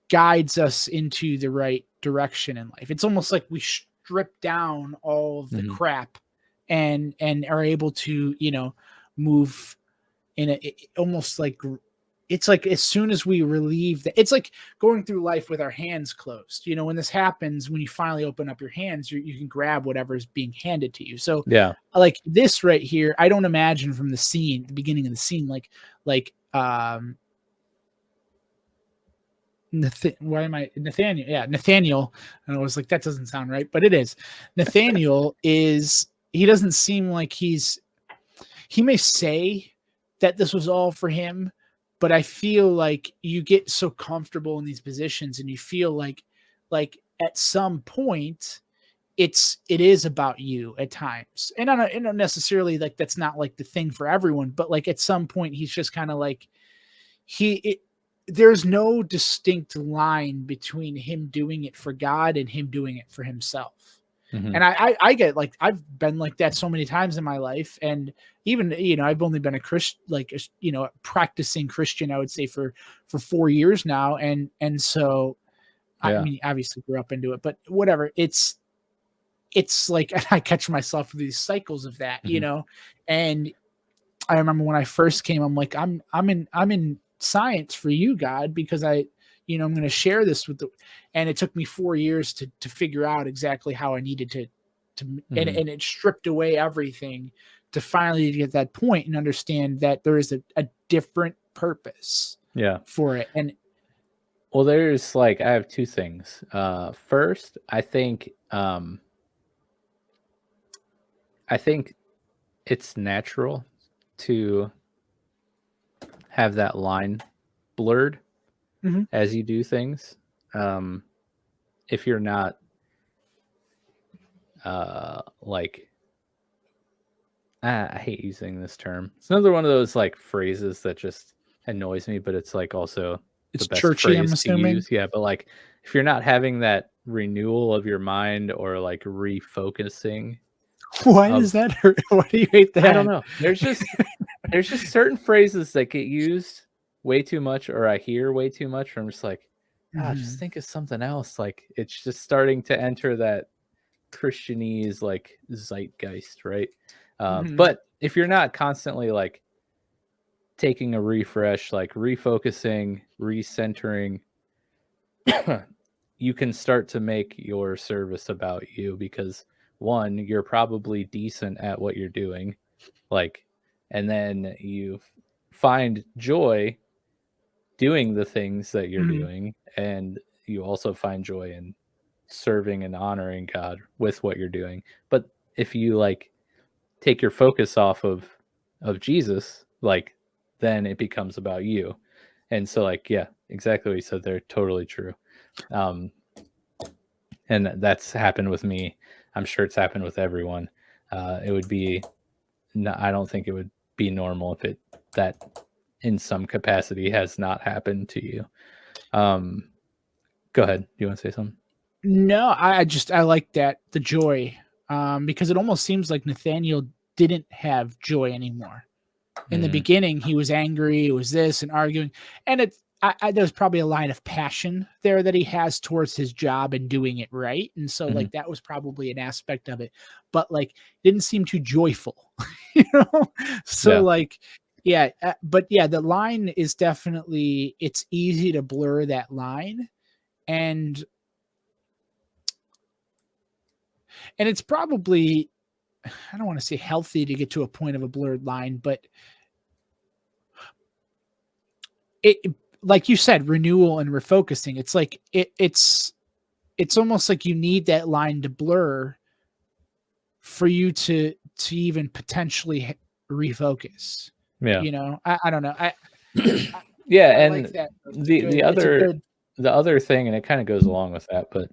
guides us into the right direction in life. It's almost like we strip down all of the Mhm. crap and are able to, move in almost like it's like as soon as we relieve that, it's like going through life with our hands closed. When this happens, when you finally open up your hands, you can grab whatever is being handed to you. So Yeah. like this right here, I don't imagine from the beginning of the scene, like why am I Nathaniel? Yeah, Nathaniel. And I was like, that doesn't sound right, but it is. Nathaniel he doesn't seem like he may say that this was all for him, but I feel like you get so comfortable in these positions and you feel like at some point it is about you at times. And I don't necessarily like that's not like the thing for everyone, but like at some point he's just kind of like he it, there's no distinct line between him doing it for God and him doing it for himself. Mhm. And I get like I've been like that so many times in my life, and even I've only been a Christian, like practicing Christian, I would say for 4 years now, and so I Yeah. mean obviously grew up into it, but whatever. It's like I catch myself with these cycles of that, Mhm. and I remember when I first came, I'm like, I'm in science for you, God, because I'm going to share this and it took me 4 years to figure out exactly how I needed and Mhm. it stripped away everything to finally get that point and understand that there is a different purpose Yeah. for it. And Well, there's like, I have two things. First, I think it's natural to have that line blurred Mhm. as you do things. Um, if you're not like, I hate using this term. It's another one of those like phrases that just annoys me, but it's like also the It's best churchy, I'm phrase to assuming. use. Yeah, but like if you're not having that renewal of your mind, or like refocusing Why of, does that hurt? Why do you hate I don't that? know. There's just certain phrases that get used way too much, or I hear way too much, where I'm just like, ah, just Mhm. think of something else. Like it's just starting to enter that Christianese like zeitgeist, right? Mhm. But if you're not constantly like taking a refresh, like refocusing, recentering, you can start to make your service about you, because one, you're probably decent at what you're doing, like, and then you find joy doing the things that you're Mhm. doing, and you also find joy in serving and honoring God with what you're doing. But if you like take your focus off of Jesus, like, then it becomes about you. And so like, yeah, exactly what you said, they're totally true. Um and that's happened with me. I'm sure it's happened with everyone. It would be no, I don't think it would be normal if it that in some capacity has not happened to you. Go ahead. Do you want to say something? No, I like that, the joy. because it almost seems like Nathanael didn't have joy anymore. In the Mhm. beginning, he was angry, it was this and arguing, and there's probably a line of passion there that he has towards his job and doing it right, and so like Mhm. that was probably an aspect of it, but like didn't seem too joyful, you know. So Yeah. like, yeah, but yeah, the line is definitely, it's easy to blur that line, and it's probably, I don't want to say healthy to get to a point of a blurred line, but it, like you said, renewal and refocusing. It's like it's almost like you need that line to blur for you to even potentially refocus. Yeah. You know, I don't know. I Yeah, I like and that. It's a the good. It's a other good. the other thing, and it kind of goes along with that, but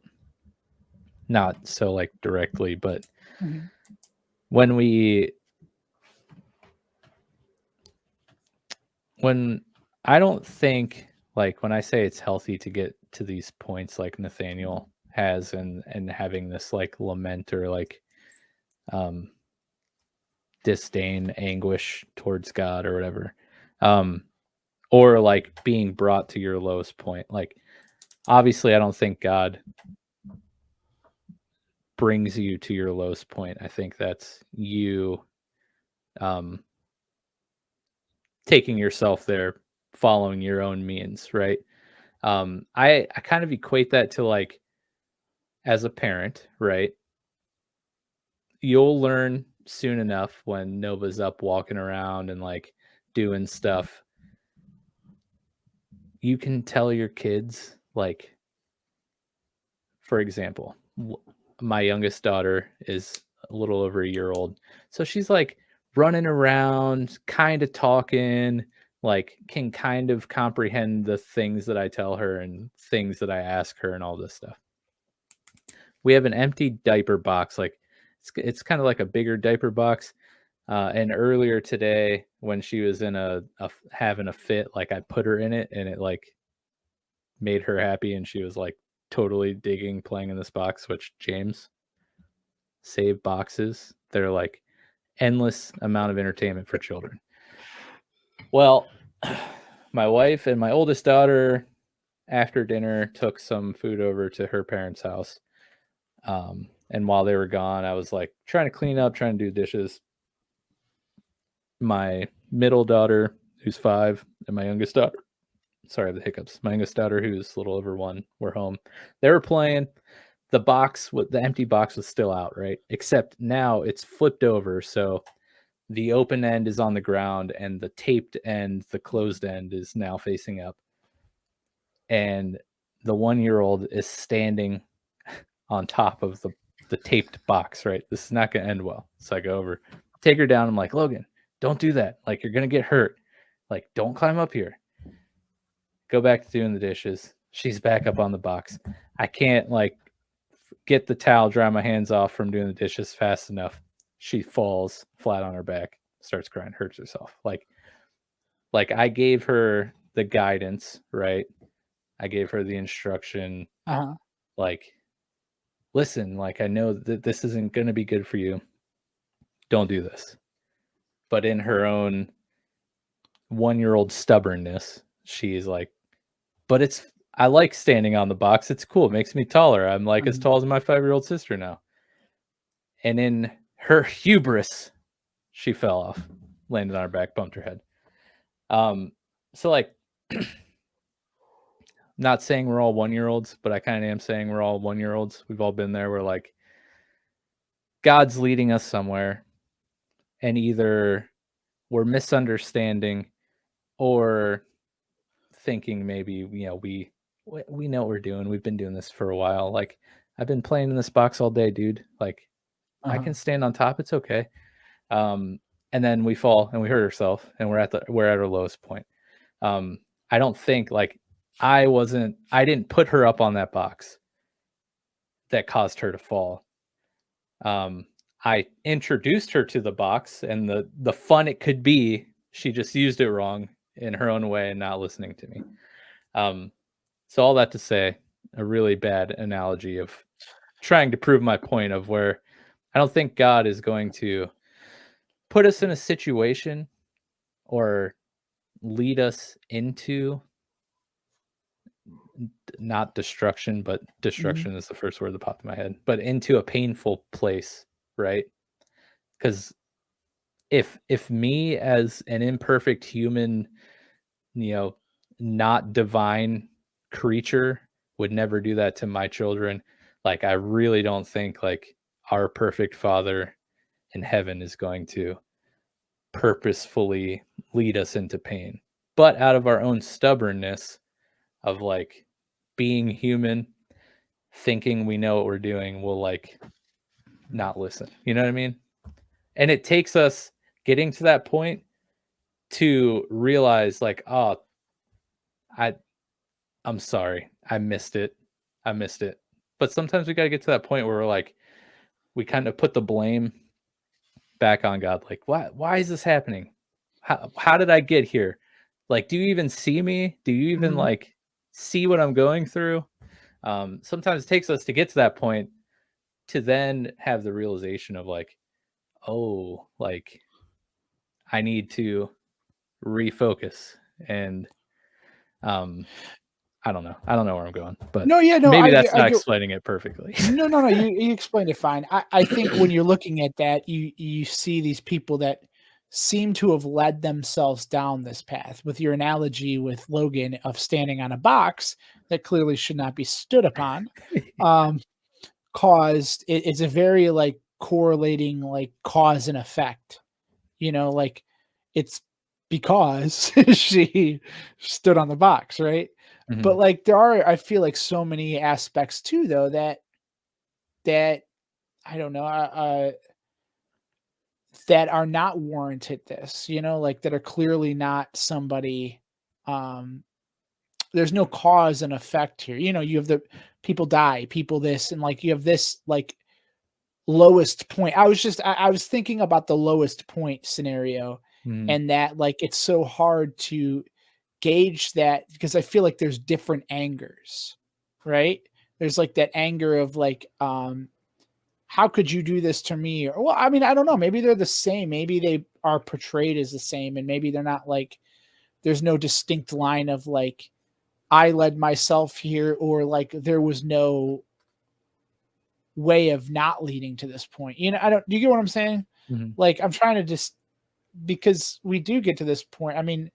not so like directly, but Mhm. when we when I don't think, like, when I say it's healthy to get to these points like Nathaniel has, and having this like lament or like um disdain, anguish towards God or whatever. Um or like being brought to your lowest point. Like, obviously I don't think God brings you to your lowest point. I think that's you um taking yourself there, following your own means, right? I kind of equate that to like, as a parent, right? You'll learn soon enough when Nova's up walking around and like doing stuff. You can tell your kids, like, for example, my youngest daughter is a little over a year old. So she's like running around, kind of talking, like can kind of comprehend the things that I tell her and things that I ask her and all this stuff. We have an empty diaper box. Like, it's kind of like a bigger diaper box. And earlier today, when she was in having a fit, like I put her in it, and it like made her happy, and she was like totally digging playing in this box. Which, James, save boxes. They're like endless amount of entertainment for children. Well, my wife and my oldest daughter, after dinner, took some food over to her parents' house. And while they were gone, I was like trying to clean up, trying to do dishes. My middle daughter, who's 5, and my youngest daughter, sorry, the hiccups. My youngest daughter, who's a little over 1, were home. They were playing. The empty box was still out, right? Except now it's flipped over, so the open end is on the ground, and the taped end, the closed end, is now facing up. And the 1-year-old is standing on top of the taped box, right? This is not going to end well. So I go over, take her down. I'm like, Logan, don't do that. Like, you're going to get hurt. Like, don't climb up here. Go back to doing the dishes. She's back up on the box. I can't like get the towel, dry my hands off from doing the dishes fast enough. She falls flat on her back, starts crying, hurts herself. Like I gave her the guidance, right? I gave her the instruction, Uh-huh. like, listen, like, I know that this isn't going to be good for you. Don't do this. But in her own 1-year-old stubbornness, she's like, but I like standing on the box. It's cool. It makes me taller. I'm like as Mhm. tall as my 5-year-old sister now. And in her hubris, she fell off, landed on her back, bumped her head. So like, not saying we're all 1-year-olds, but I kind of am saying we're all 1-year-olds. We've all been there. We're like, God's leading us somewhere, and either we're misunderstanding or thinking maybe, we know what we're doing. We've been doing this for a while. Like, I've been playing in this box all day, dude. Like, I Uh-huh. can stand on top. It's okay. And then we fall and we hurt ourselves, and we're at our lowest point. Um, I don't think like I didn't put her up on that box that caused her to fall. Um, I introduced her to the box and the fun it could be. She just used it wrong in her own way and not listening to me. Um, so all that to say, a really bad analogy of trying to prove my point of where I don't think God is going to put us in a situation or lead us into not destruction, but Mhm. destruction is the first word that popped in my head, but into a painful place, right? Because if me as an imperfect human, you know, not divine creature would never do that to my children, like I really don't think like our perfect Father in heaven is going to purposefully lead us into pain. But out of our own stubbornness of like being human, thinking we know what we're doing, we'll like not listen. You know what I mean? And it takes us getting to that point to realize like, oh, I I'm sorry. I missed it. I missed it. But sometimes we got to get to that point where we're like we kind of put the blame back on God. Like, why is this happening? How did I get here? Like, do you even see me? Do you even Mhm. like see what I'm going through? Sometimes it takes us to get to that point to then have the realization of like, oh, like I need to refocus and um I don't know. I don't know where I'm going, but No, yeah, no, maybe I get, that's not explaining it perfectly. no, no, no. You explained it fine. I think when you're looking at that, you see these people that seem to have led themselves down this path. With your analogy with Logan of standing on a box that clearly should not be stood upon, um, caused it's a very like correlating like cause and effect. Like it's because she stood on the box, right? But Mhm, like there are, I feel like so many aspects too, though that I don't know, that are not warranted this, like that are clearly not somebody, um, there's no cause and effect here. You have the people die, people this, and like you have this like lowest point. I was thinking about the lowest point scenario, mhm, and that like it's so hard to gauge that because I feel like there's different angers, right? There's like that anger of like, how could you do this to me? Or, well, I mean, I don't know. Maybe they're the same. Maybe they are portrayed as the same, and maybe they're not like, there's no distinct line of like, I led myself here, or like there was no way of not leading to this point. I don't, do you get what I'm saying? mhm. Like, I'm trying to just, because we do get to this point. I mean,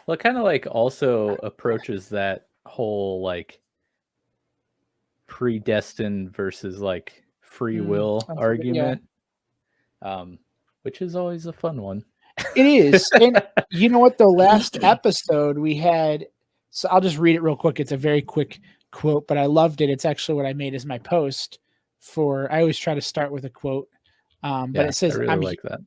Well, it kinda, like, also approaches that whole, like, predestined versus, like, free will that's a good, yeah, argument, um, which is always a fun one. it is. And you know what? The last episode we had, so I'll just read it real quick. It's a very quick quote, but I loved it. It's actually what I made as my post I always try to start with a quote. But Yeah, it I says, really like that.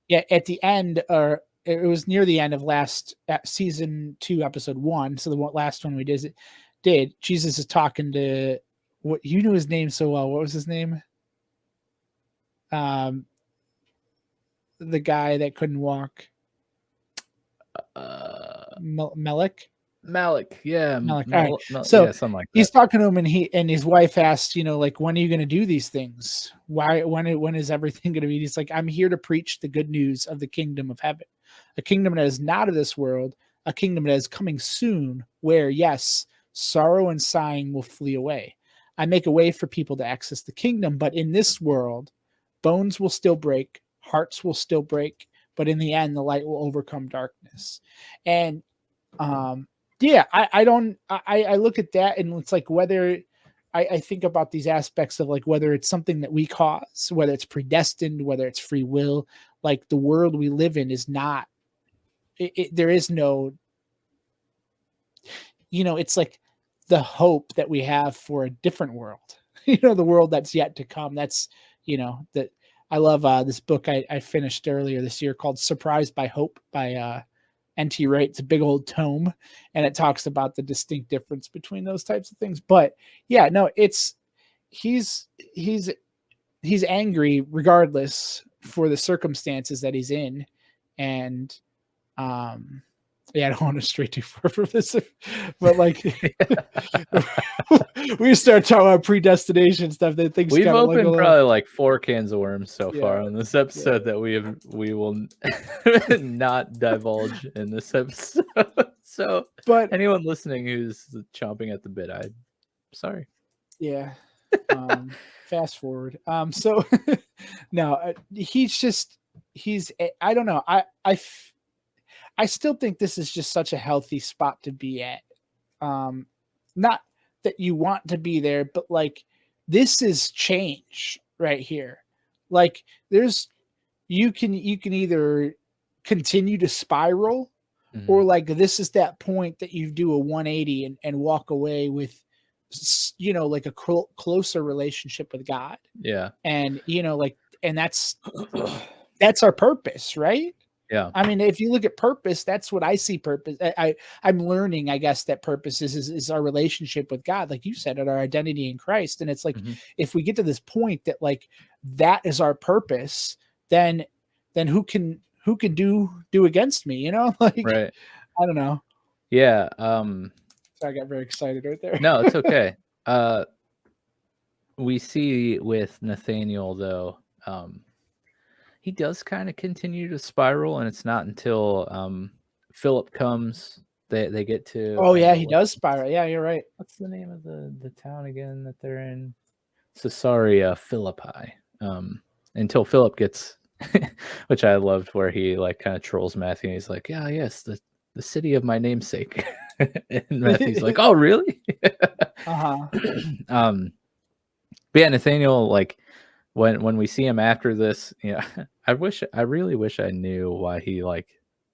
yeah, at the end, or it was near the end of last season 2, episode 1. So the last one we did Jesus is talking to, what, you knew his name so well. What was his name? Um, the guy that couldn't walk, Uh, Melech. Malik, yeah, Melech. All right. yeah, So something like he's that. talking to him, and his wife asks, like, when are you going to do these things? When is everything going to be? He's like, I'm here to preach the good news of the kingdom of heaven, a kingdom that is not of this world, a kingdom that is coming soon, where yes, sorrow and sighing will flee away. I make a way for people to access the kingdom, but in this world, bones will still break, hearts will still break, but in the end, the light will overcome darkness. And um yeah, I don't, I look at that, and it's like whether I think about these aspects of like whether it's something that we cause, whether it's predestined, whether it's free will. Like the world we live in is not, there is no, it's like the hope that we have for a different world. The world that's yet to come. That's, that I love this book I finished earlier this year called Surprised by Hope by NT Wright. It's a big old tome, and it talks about the distinct difference between those types of things. But yeah, no, it's he's he's he's angry regardless for the circumstances that he's in, and um Yeah, I don't want to stray too far from this, but like we start talking about predestination stuff. That things We've kind of like a opened little. probably like 4 cans of worms so Yeah, far on this episode that we will not divulge in this episode. So but anyone listening who's chomping at the bit, I'm sorry. yeah. Fast forward. So no, he's I don't know. I still think this is just such a healthy spot to be at. Not that you want to be there, but like this is change right here. Like there's you can either continue to spiral, or like this is that point that you do a 180 and walk away with like a closer relationship with God. Yeah. And like, and that's our purpose, right? Yeah. I mean, if you look at purpose, that's what I see purpose. I'm learning, I guess, that purpose is our relationship with God, like you said, at our identity in Christ. And it's like, if we get to this point that like that is our purpose, then who can do against me? Like, Right. I don't know. Yeah. So I got very excited right there. No, it's okay. We see with Nathanael though, he does kind of continue to spiral, and it's not until Philip comes they get to. Oh yeah, he does spiral. Yeah, you're right. What's the name of the town again that they're in? Caesarea Philippi. Until Philip gets, which I loved, where he like kind of trolls Matthew. And he's like, "Yeah, yes, the city of my namesake." And Matthew's like, "Oh, really?" But yeah, Nathanael, like when we see him after this, I really wish I knew why he like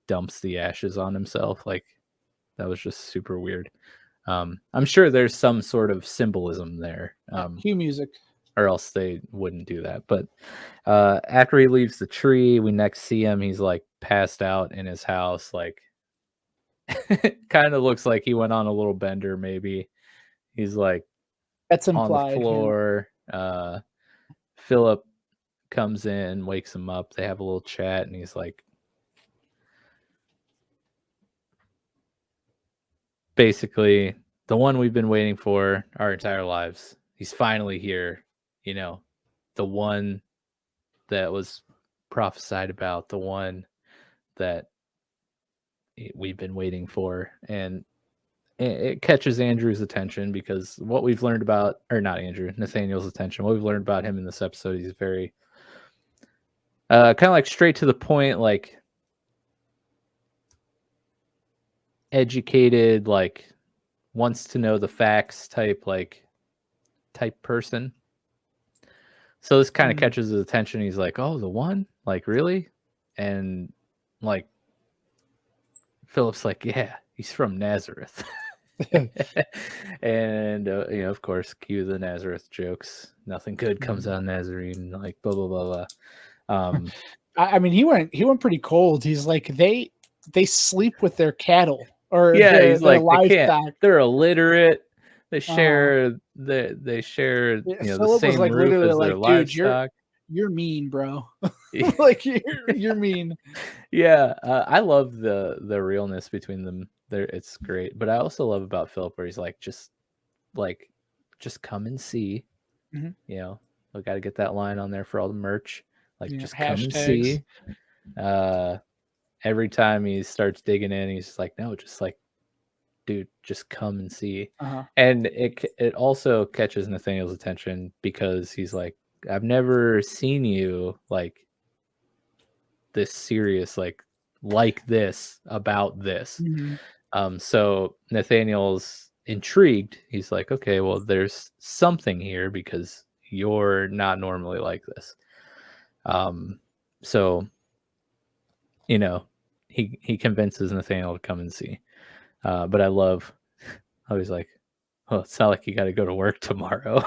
dumps the ashes on himself. Like that was just super weird. I'm sure there's some sort of symbolism there. Cue music. Or else they wouldn't do that. But after he leaves the tree, we next see him. He's like passed out in his house. Like kind of looks like he went on a little bender. Maybe he's like that's on implied, the floor. Yeah. Philip comes in, wakes him up. They have a little chat, and he's like, basically, the one we've been waiting for our entire lives. He's finally here. The one that was prophesied about, the one that we've been waiting for. And it catches Andrew's attention because what we've learned about, or not Andrew, Nathaniel's attention, what we've learned about him in this episode, he's very kind of like straight to the point, like educated, like wants to know the facts type person. So this kind of catches his attention. He's like, "Oh, the one? Like, really?" And like Philip's like, "Yeah, he's from Nazareth." And of course, cue the Nazareth jokes. Nothing good comes out of Nazarene. Like blah blah blah blah. I mean, he went pretty cold. He's like, they sleep with their cattle, or he's like, livestock. They're illiterate. They share they share the same like roof as their livestock. Dude, you're mean, bro. Like you're mean. Yeah, I love the realness between them. It's great. But I also love about Philip where he's like, just come and see. We got to get that line on there for all the merch. Like, just come and see. Every time he starts digging in, he's just like, no, just like, dude, just come and see. And it also catches Nathaniel's attention because he's like, I've never seen you like this serious, like this about this. So Nathaniel's intrigued. He's like, okay, well, there's something here because you're not normally like this. So he convinces Nathanael to come and see. But I love how he's like, oh, it's not like you got to go to work tomorrow.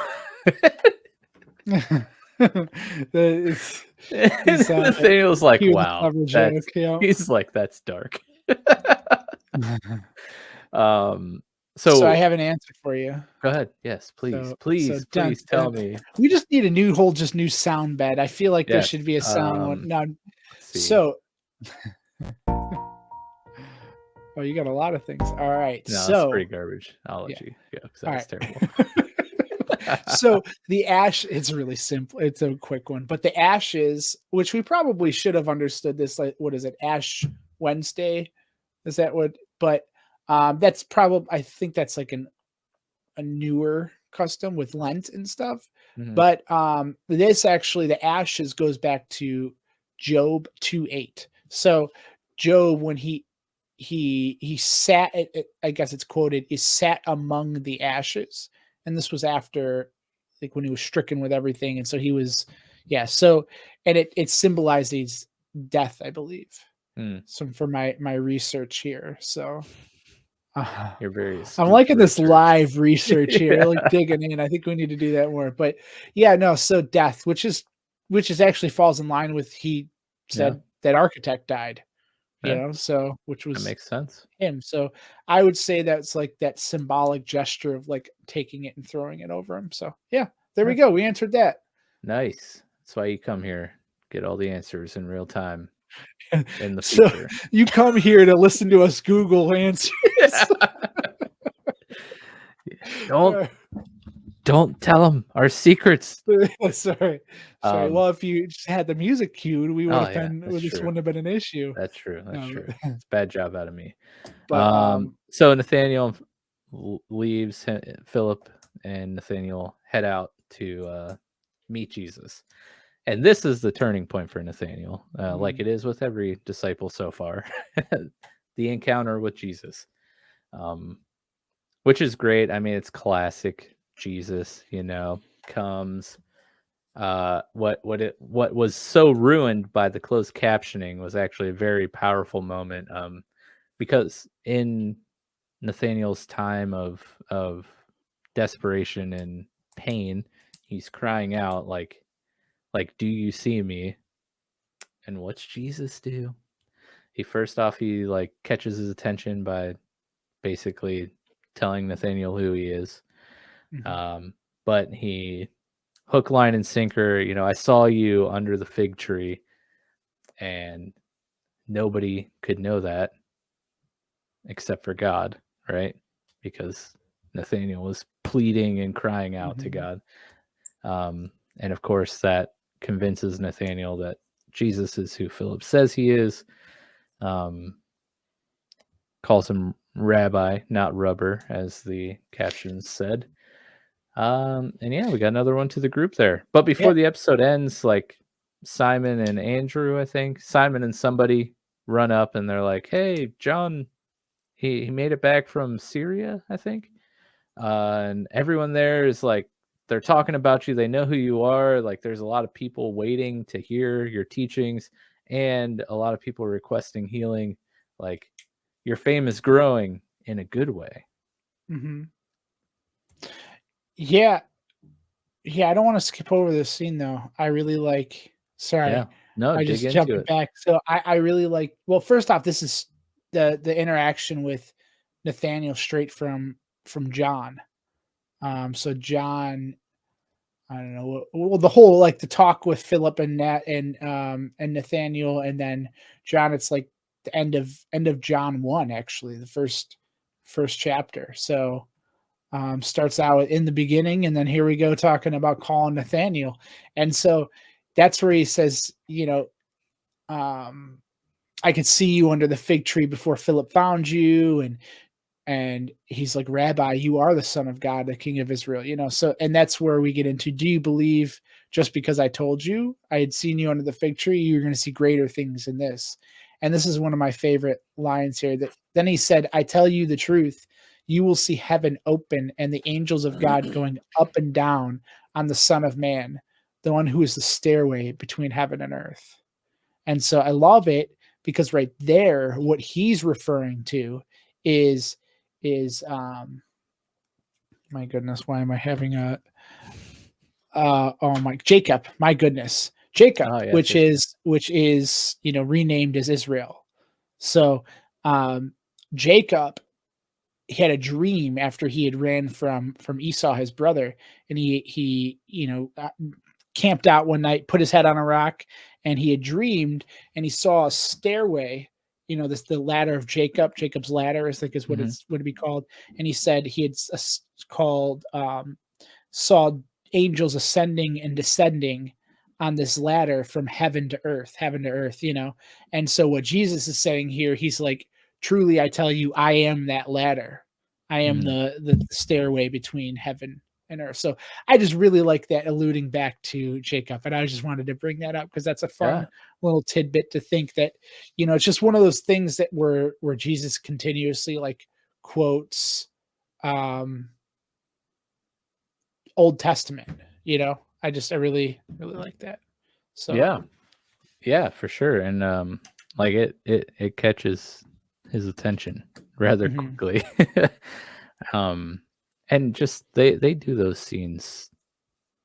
Nathaniel's like, wow. He's like, that's dark. So I have an answer for you. Go ahead. Yes, please. Please tell me. We just need a new sound bed. I feel like there should be a sound one. Now, so Oh, you got a lot of things. All right. No, that's So pretty garbage. I'll yeah. let you go because that All was right. terrible. So the ash, it's really simple. It's a quick one, but the ashes, which we probably should have understood this, like, what is it? Ash Wednesday. Is that what, but that's probably, I think that's like a newer custom with Lent and stuff. Mhm. But this actually, the ashes goes back to Job 2:8. So Job, when he sat, I guess it's quoted, is sat among the ashes, and this was after, like, when he was stricken with everything, and so he was, yeah. So, and it symbolizes death, I believe. Mm. So for my research here, so You're very I'm astute liking this research. live research here, Yeah. like digging in. I think we need to do that more. But yeah, no, so death, which is actually falls in line with, he Yeah, said that architect died, yeah, so which that was makes sense. him. So I would say that's like that symbolic gesture of like taking it and throwing it over him. So yeah, there we Yeah. go. We answered that. Nice. That's why you come here, get all the answers in real time in the So future. you come here to listen to us Google answers. Don't don't tell them our secrets. Sorry. Sorry. Um, Well, if you just had the music cued, we would oh have yeah, been, that's this true. wouldn't have been an issue. That's true. That's No, true. It's a bad job out of me. but So Nathaniel leaves. Philip and Nathaniel head out to meet Jesus, and this is the turning point for Nathaniel, like it is with every disciple so far. The encounter with Jesus, um, which is great. I mean, it's classic Jesus. Comes. What was so ruined by the closed captioning was actually a very powerful moment. Because in Nathaniel's time of desperation and pain, he's crying out like, "Do you see me?" And what's Jesus do? He like catches his attention by basically telling Nathaniel who he is. mhm, Um, but he hook, line, and sinker. I saw you under the fig tree, and nobody could know that except for God, right? Because Nathaniel was pleading and crying out to mhm, God. And of course, that convinces Nathaniel that Jesus is who Philip says he is. Um, calls him rabbi, not rubber, as the captions said. And yeah, we got another one to the group there. But yeah, before the episode ends, like Simon and Andrew, I think Simon and somebody run up and they're like, "Hey, John, he made it back from Syria, I think." And everyone there is like, they're talking about you. They know who you are. Like, there's a lot of people waiting to hear your teachings, and a lot of people requesting healing. Like, your fame is growing in a good way. mhm. Yeah, yeah, I don't wanna skip over this scene, though. I really like, Yeah. sorry, No, I dig just into jumping it. back. So I really like, well, first off, this is the interaction with Nathaniel straight from John. So John, I don't know, well, the whole, like, the talk with Philip and Nat and Nathaniel, and then John, it's like the end of John 1, actually, the first chapter. So starts out in the beginning, and then here we go talking about calling Nathaniel. And so that's where he says, um, I could see you under the fig tree before Philip found you. And he's like, Rabbi, you are the Son of God, the King of Israel. So, and that's where we get into, do you believe just because I told you I had seen you under the fig tree, you're going to see greater things in this? And this is one of my favorite lines here. That then he said, I tell you the truth, you will see heaven open and the angels of God going up and down on the Son of Man, the one who is the stairway between heaven and earth. And so I love it, because right there, what he's referring to is my goodness, why am I having a oh my Jacob, my goodness, Jacob, Oh, yes, which yes, yes. is renamed as Israel. So Jacob, he had a dream after he had ran from Esau, his brother, and he camped out one night, put his head on a rock, and he had dreamed, and he saw a stairway, the ladder of Jacob's ladder, I think is what Mhm. it's would be called. And he said he had called saw angels ascending and descending on this ladder from heaven to earth. And so what Jesus is saying here, he's like, truly I tell you, I am that ladder. I am Mm. the stairway between heaven and earth. So I just really like that, alluding back to Jacob, and I just wanted to bring that up because that's a Yeah. fun little tidbit to think that, it's just one of those things that where Jesus continuously like quotes um Old Testament. I really really like that. So Yeah. Yeah, for sure. And like it catches his attention rather mhm. quickly. um and just they do those scenes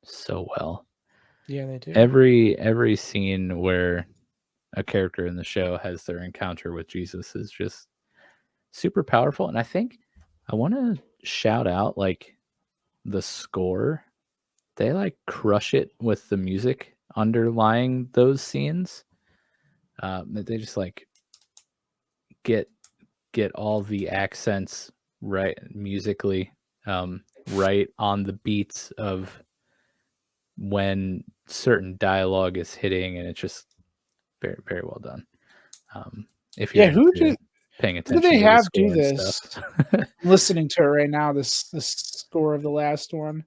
so well. Yeah, they do. Every scene where a character in the show has their encounter with Jesus is just super powerful. And I think I want to shout out like the score. They like crush it with the music underlying those scenes. They just like get get all the accents right musically, right on the beats of when certain dialogue is hitting, and it's just very very well done. Um, if you're Yeah, into paying who do attention they to the have do score and stuff. this? I'm listening to it right now, this score of the last one.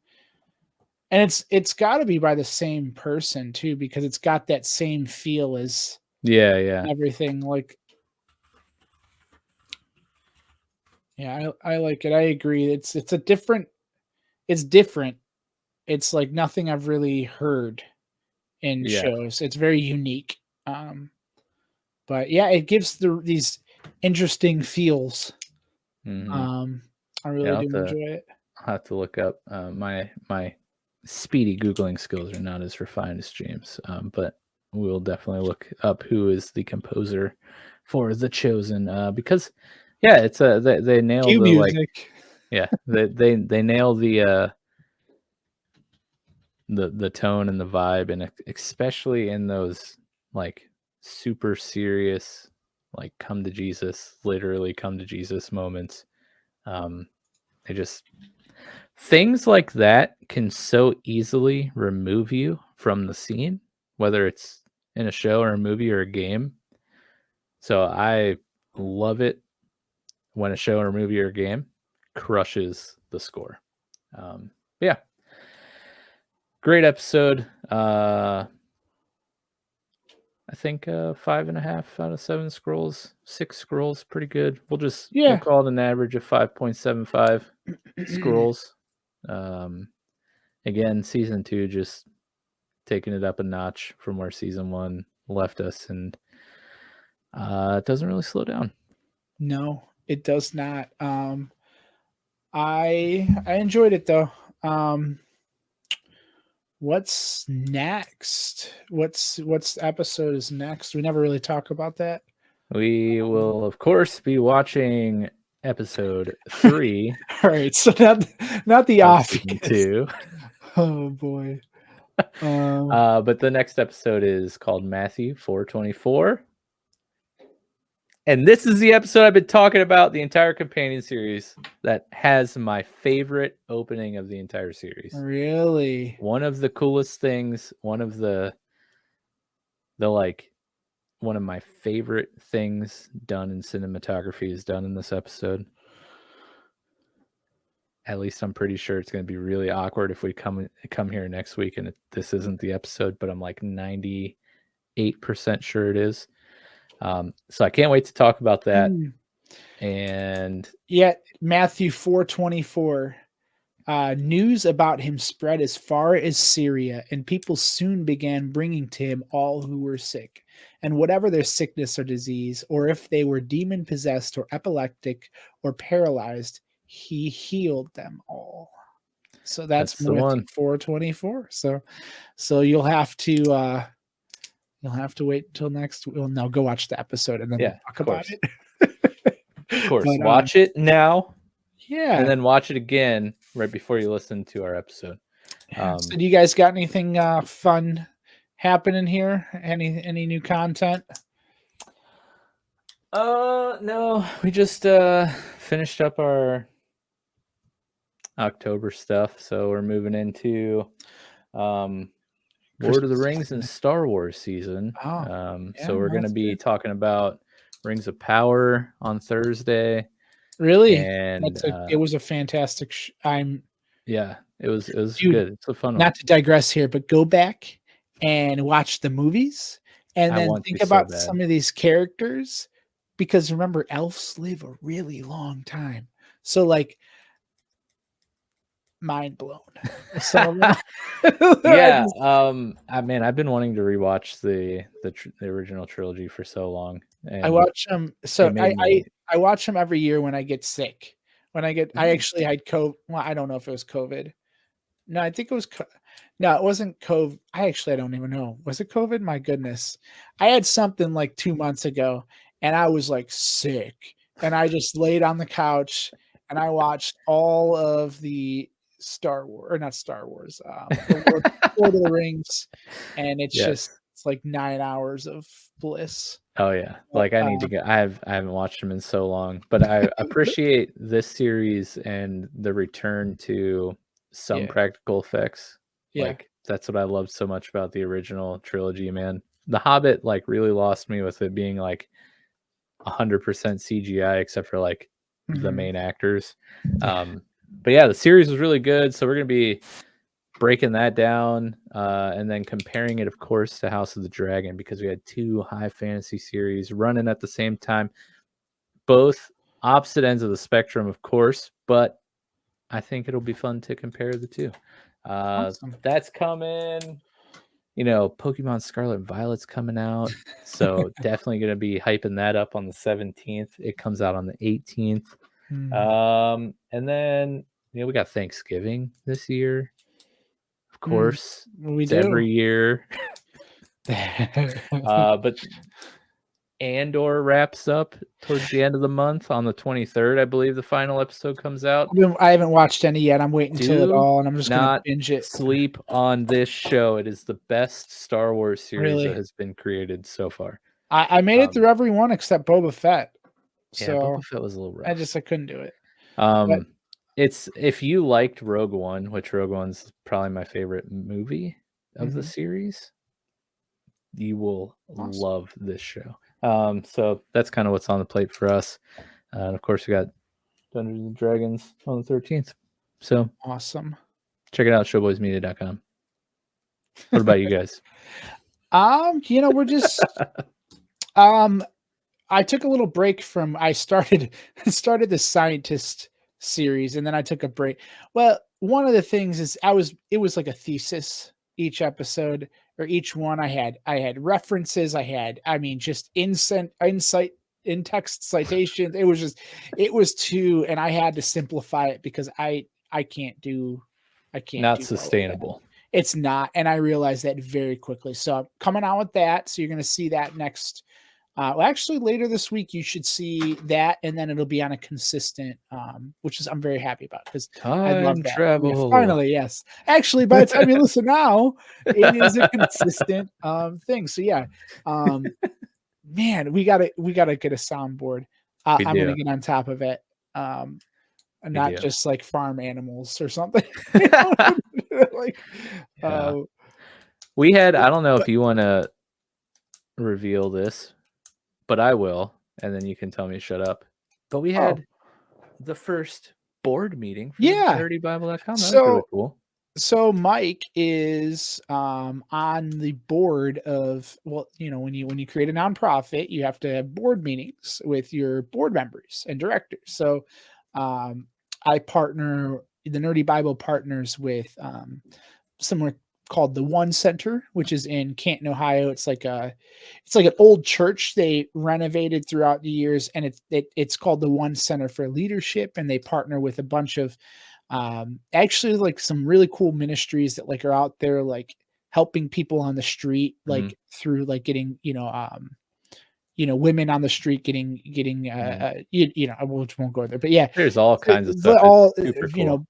And it's got to be by the same person too, because it's got that same feel as Yeah, yeah. everything. Like, yeah, I like it. I agree. It's a different. It's different. It's like nothing I've really heard in Yeah. shows. It's very unique. Um, but yeah, it gives these interesting feels. Mhm. Um, I Yeah, really do enjoy it. I'll have to look up, my speedy Googling skills are not as refined as James, but we'll definitely look up who is the composer for The Chosen, because, yeah, it's, they nail Cue the, like music. yeah, they nail the tone and the vibe, and especially in those, like, super serious, like, literally come to Jesus moments, they just things like that can so easily remove you from the scene, whether it's in a show or a movie or a game. So I love it when a show or a movie or a game crushes the score. Yeah, great episode. I think 5.5 out of 7 scrolls, 6 scrolls, pretty good. We'll Yeah. call it an average of 5.75 scrolls. Again, season 2 just taking it up a notch from where season 1 left us, and it doesn't really slow down. No, it does not. I enjoyed it though. What's next? What's episode is next? We never really talk about that. We will, of course, be watching episode 3 All right, so not the of season obvious. 2. Oh boy. But the next episode is called Matthew 4:24. And this is the episode I've been talking about the entire companion series that has my favorite opening of the entire series. Really? One of the coolest things, one of my favorite things done in cinematography is done in this episode. At least I'm pretty sure it's going to be really awkward if we come here next week and this isn't the episode, but I'm like 98% sure it is. So I can't wait to talk about that. And yeah, Matthew 4:24. News about him spread as far as Syria, and people soon began bringing to him all who were sick, and whatever their sickness or disease, or if they were demon possessed or epileptic or paralyzed, he healed them all. So that's that's the Matthew one. 4:24. So you'll have to wait until next. Well, no, go watch the episode and then we'll Yeah, talk of about course. it. Of course. But, Watch it now yeah. and then watch it again right before you listen to our episode. So do you guys got anything fun happening here? Any new content? No, we just finished up our October stuff, so we're moving into Lord of the Christmas Rings and season. Star Wars season. Oh, So yeah, we're well, going to that's be good. talking about Rings of Power on Thursday, Really, and it was a fantastic. yeah, it was Dude, good. It's a fun one. not to digress here, but go back and watch the movies, and I then want to think so about bad. some of these characters, because remember, elves live a really long time. So, like, mind blown. Some of them. Yeah, I've been wanting to rewatch the original trilogy for so long, I and watch them. it So made me. I watch them every year when I get sick. I Mm. actually had COVID. Well, I don't know if it was COVID. No, I think it was no, it wasn't COVID. I don't even know. Was it COVID? My goodness. I had something like 2 months ago and I was like sick and I just laid on the couch and I watched all of the Star Wars or not Star Wars, the Lord of the Rings, and Yes. it's like 9 hours of bliss. Oh yeah. But, Like I need to get. I haven't watched them in so long, but I appreciate this series and the return to some yeah, practical effects. yeah. Like that's what I loved so much about the original trilogy, man. The Hobbit like really lost me with it being like 100% CGI except for like the Mhm. main actors. Yeah. But yeah, the series was really good. So we're gonna be breaking that down and then comparing it, of course, to House of the Dragon because we had two high fantasy series running at the same time, both opposite ends of the spectrum, of course. But I think it'll be fun to compare the two. Awesome. That's coming. You know, Pokemon Scarlet and Violet's coming out. So definitely going to be hyping that up on the 17th. It comes out on the 18th. Mm. And then, we got Thanksgiving this year. Of Mm. course, We it's do. every year. But Andor wraps up towards the end of the month on the 23rd. I believe the final episode comes out. I haven't watched any yet. I'm waiting till it Do all, and I'm just gonna not binge it. sleep on this show. It is the best Star Wars series that Really, has been created so far. I made it Um, through every one except Boba Fett, yeah, Boba so Fett was a little I rough. just I couldn't do it. But Um, it's if you liked Rogue One, which Rogue One's probably my favorite movie of the mhm, series, you will awesome, love this show. So that's kind of what's on the plate for us. And of course, we got Dungeons and Dragons on the 13th. So awesome. check it out, showboysmedia.com. What about you guys? We're just um, I took a little break from I started started the scientist series and then I took a break. Well, one of the things is it was like a thesis each episode or each one I had references, I mean just insight in text citations. It was too and I had to simplify it because I can't do I can't Not do all of that. sustainable. It's not and I realized that very quickly. So I'm coming out with that. So you're going to see that next well, actually, later this week you should see that, and then it'll be on a consistent, which is I'm very happy about because I love Time that. Yeah, travel. finally, yes. Actually, by the time you listen now, it is a consistent thing. So yeah, um, man, we gotta get a soundboard. We I'm gonna do. get on top of it, and We not do. just like farm animals or something. You know? Like, Yeah. uh, We had, I don't know if but you want to reveal this, but I will. And then you can tell me to shut up. But we oh had the first board meeting for yeah. nerdybible.com. That was really So cool. So Mike is on the board of well, when you create a nonprofit, you have to have board meetings with your board members and directors. So um, I partner the Nerdy Bible partners with somewhere called the One Center, which is in Canton, Ohio. It's like an old church they renovated throughout the years, and it's called the One Center for Leadership, and they partner with a bunch of actually like some really cool ministries that like are out there like helping people on the street Mhm, like through like getting women on the street getting mhm. I won't go there but yeah There's all kinds of the stuff. It's all super cool.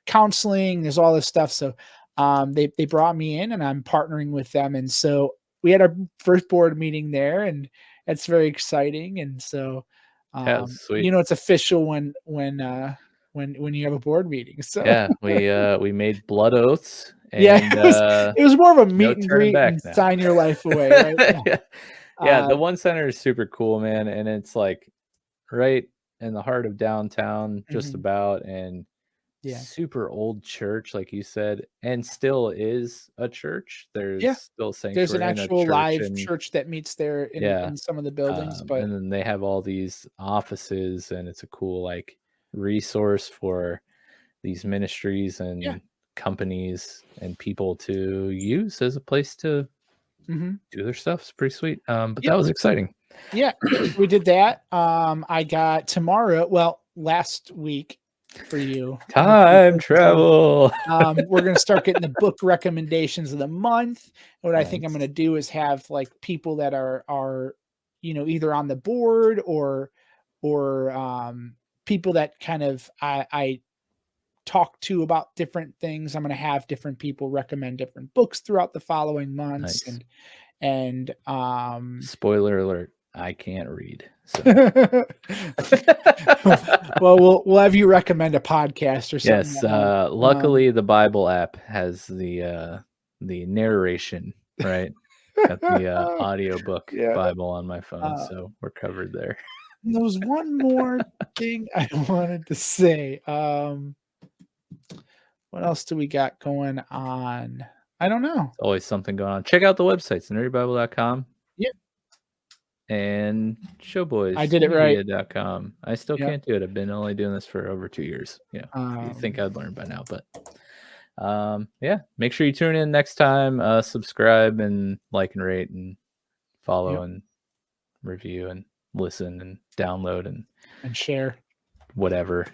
counseling there's all this stuff so they brought me in and I'm partnering with them and so we had our first board meeting there and it's very exciting. And so, Yeah, sweet. it's official when you have a board meeting. So Yeah, we made blood oaths, yeah, and it was more of a no meet and turning greet back and now. sign your life away, right? Yeah. Yeah, Uh, the one center is super cool, man, and it's like right in the heart of downtown, just mhm, about, and yeah, super old church, like you said, and still is a church. There's yeah. still There's an sanctuary and a actual church, live and church that meets there yeah, in some of the buildings, but and then they have all these offices, and it's a cool like resource for these ministries yeah. and companies and people to use as a place to Mhm. do their stuff. It's pretty sweet. But Yeah. that was exciting. Yeah, so we did that. I got tomorrow, well, last week for you, Time travel. we're gonna start getting the book recommendations of the month. What I think I'm Nice. gonna do is have like people that are either on the board or people that kind of I talk to about different things. I'm gonna have different people recommend different books throughout the following months Nice. and Spoiler alert, I can't read. So well, we'll have you recommend a podcast or something yes, that might. luckily the Bible app has the narration, right? Got the audiobook Yeah. Bible on my phone, Uh, so we're covered there. there was one more thing I wanted to say. What else do we got going on? I don't know. Always something going on. Check out the websites, nerdybible.com Yeah, and I did it right. showboysmedia.com. I still Yep. can't do it. I've been only doing this for over 2 years. Yeah. You think Um, I'd learn by now, but yeah, make sure you tune in next time. Subscribe and like and rate and follow yep, and review and listen and download and and share. whatever.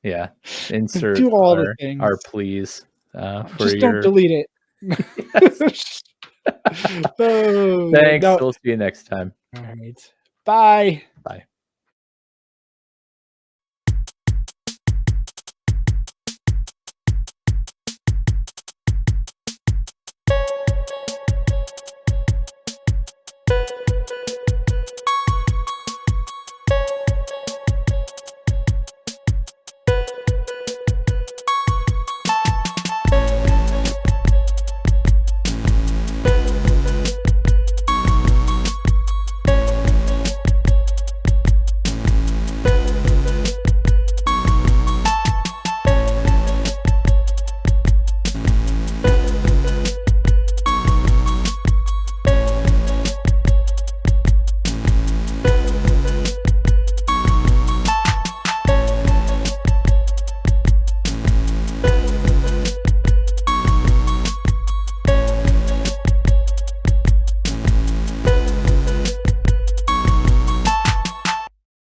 Yeah. Insert Do all the our things. please for Just don't your delete it. yes. Oh, Thanks. no. We'll see you next time. All right. Bye. Bye.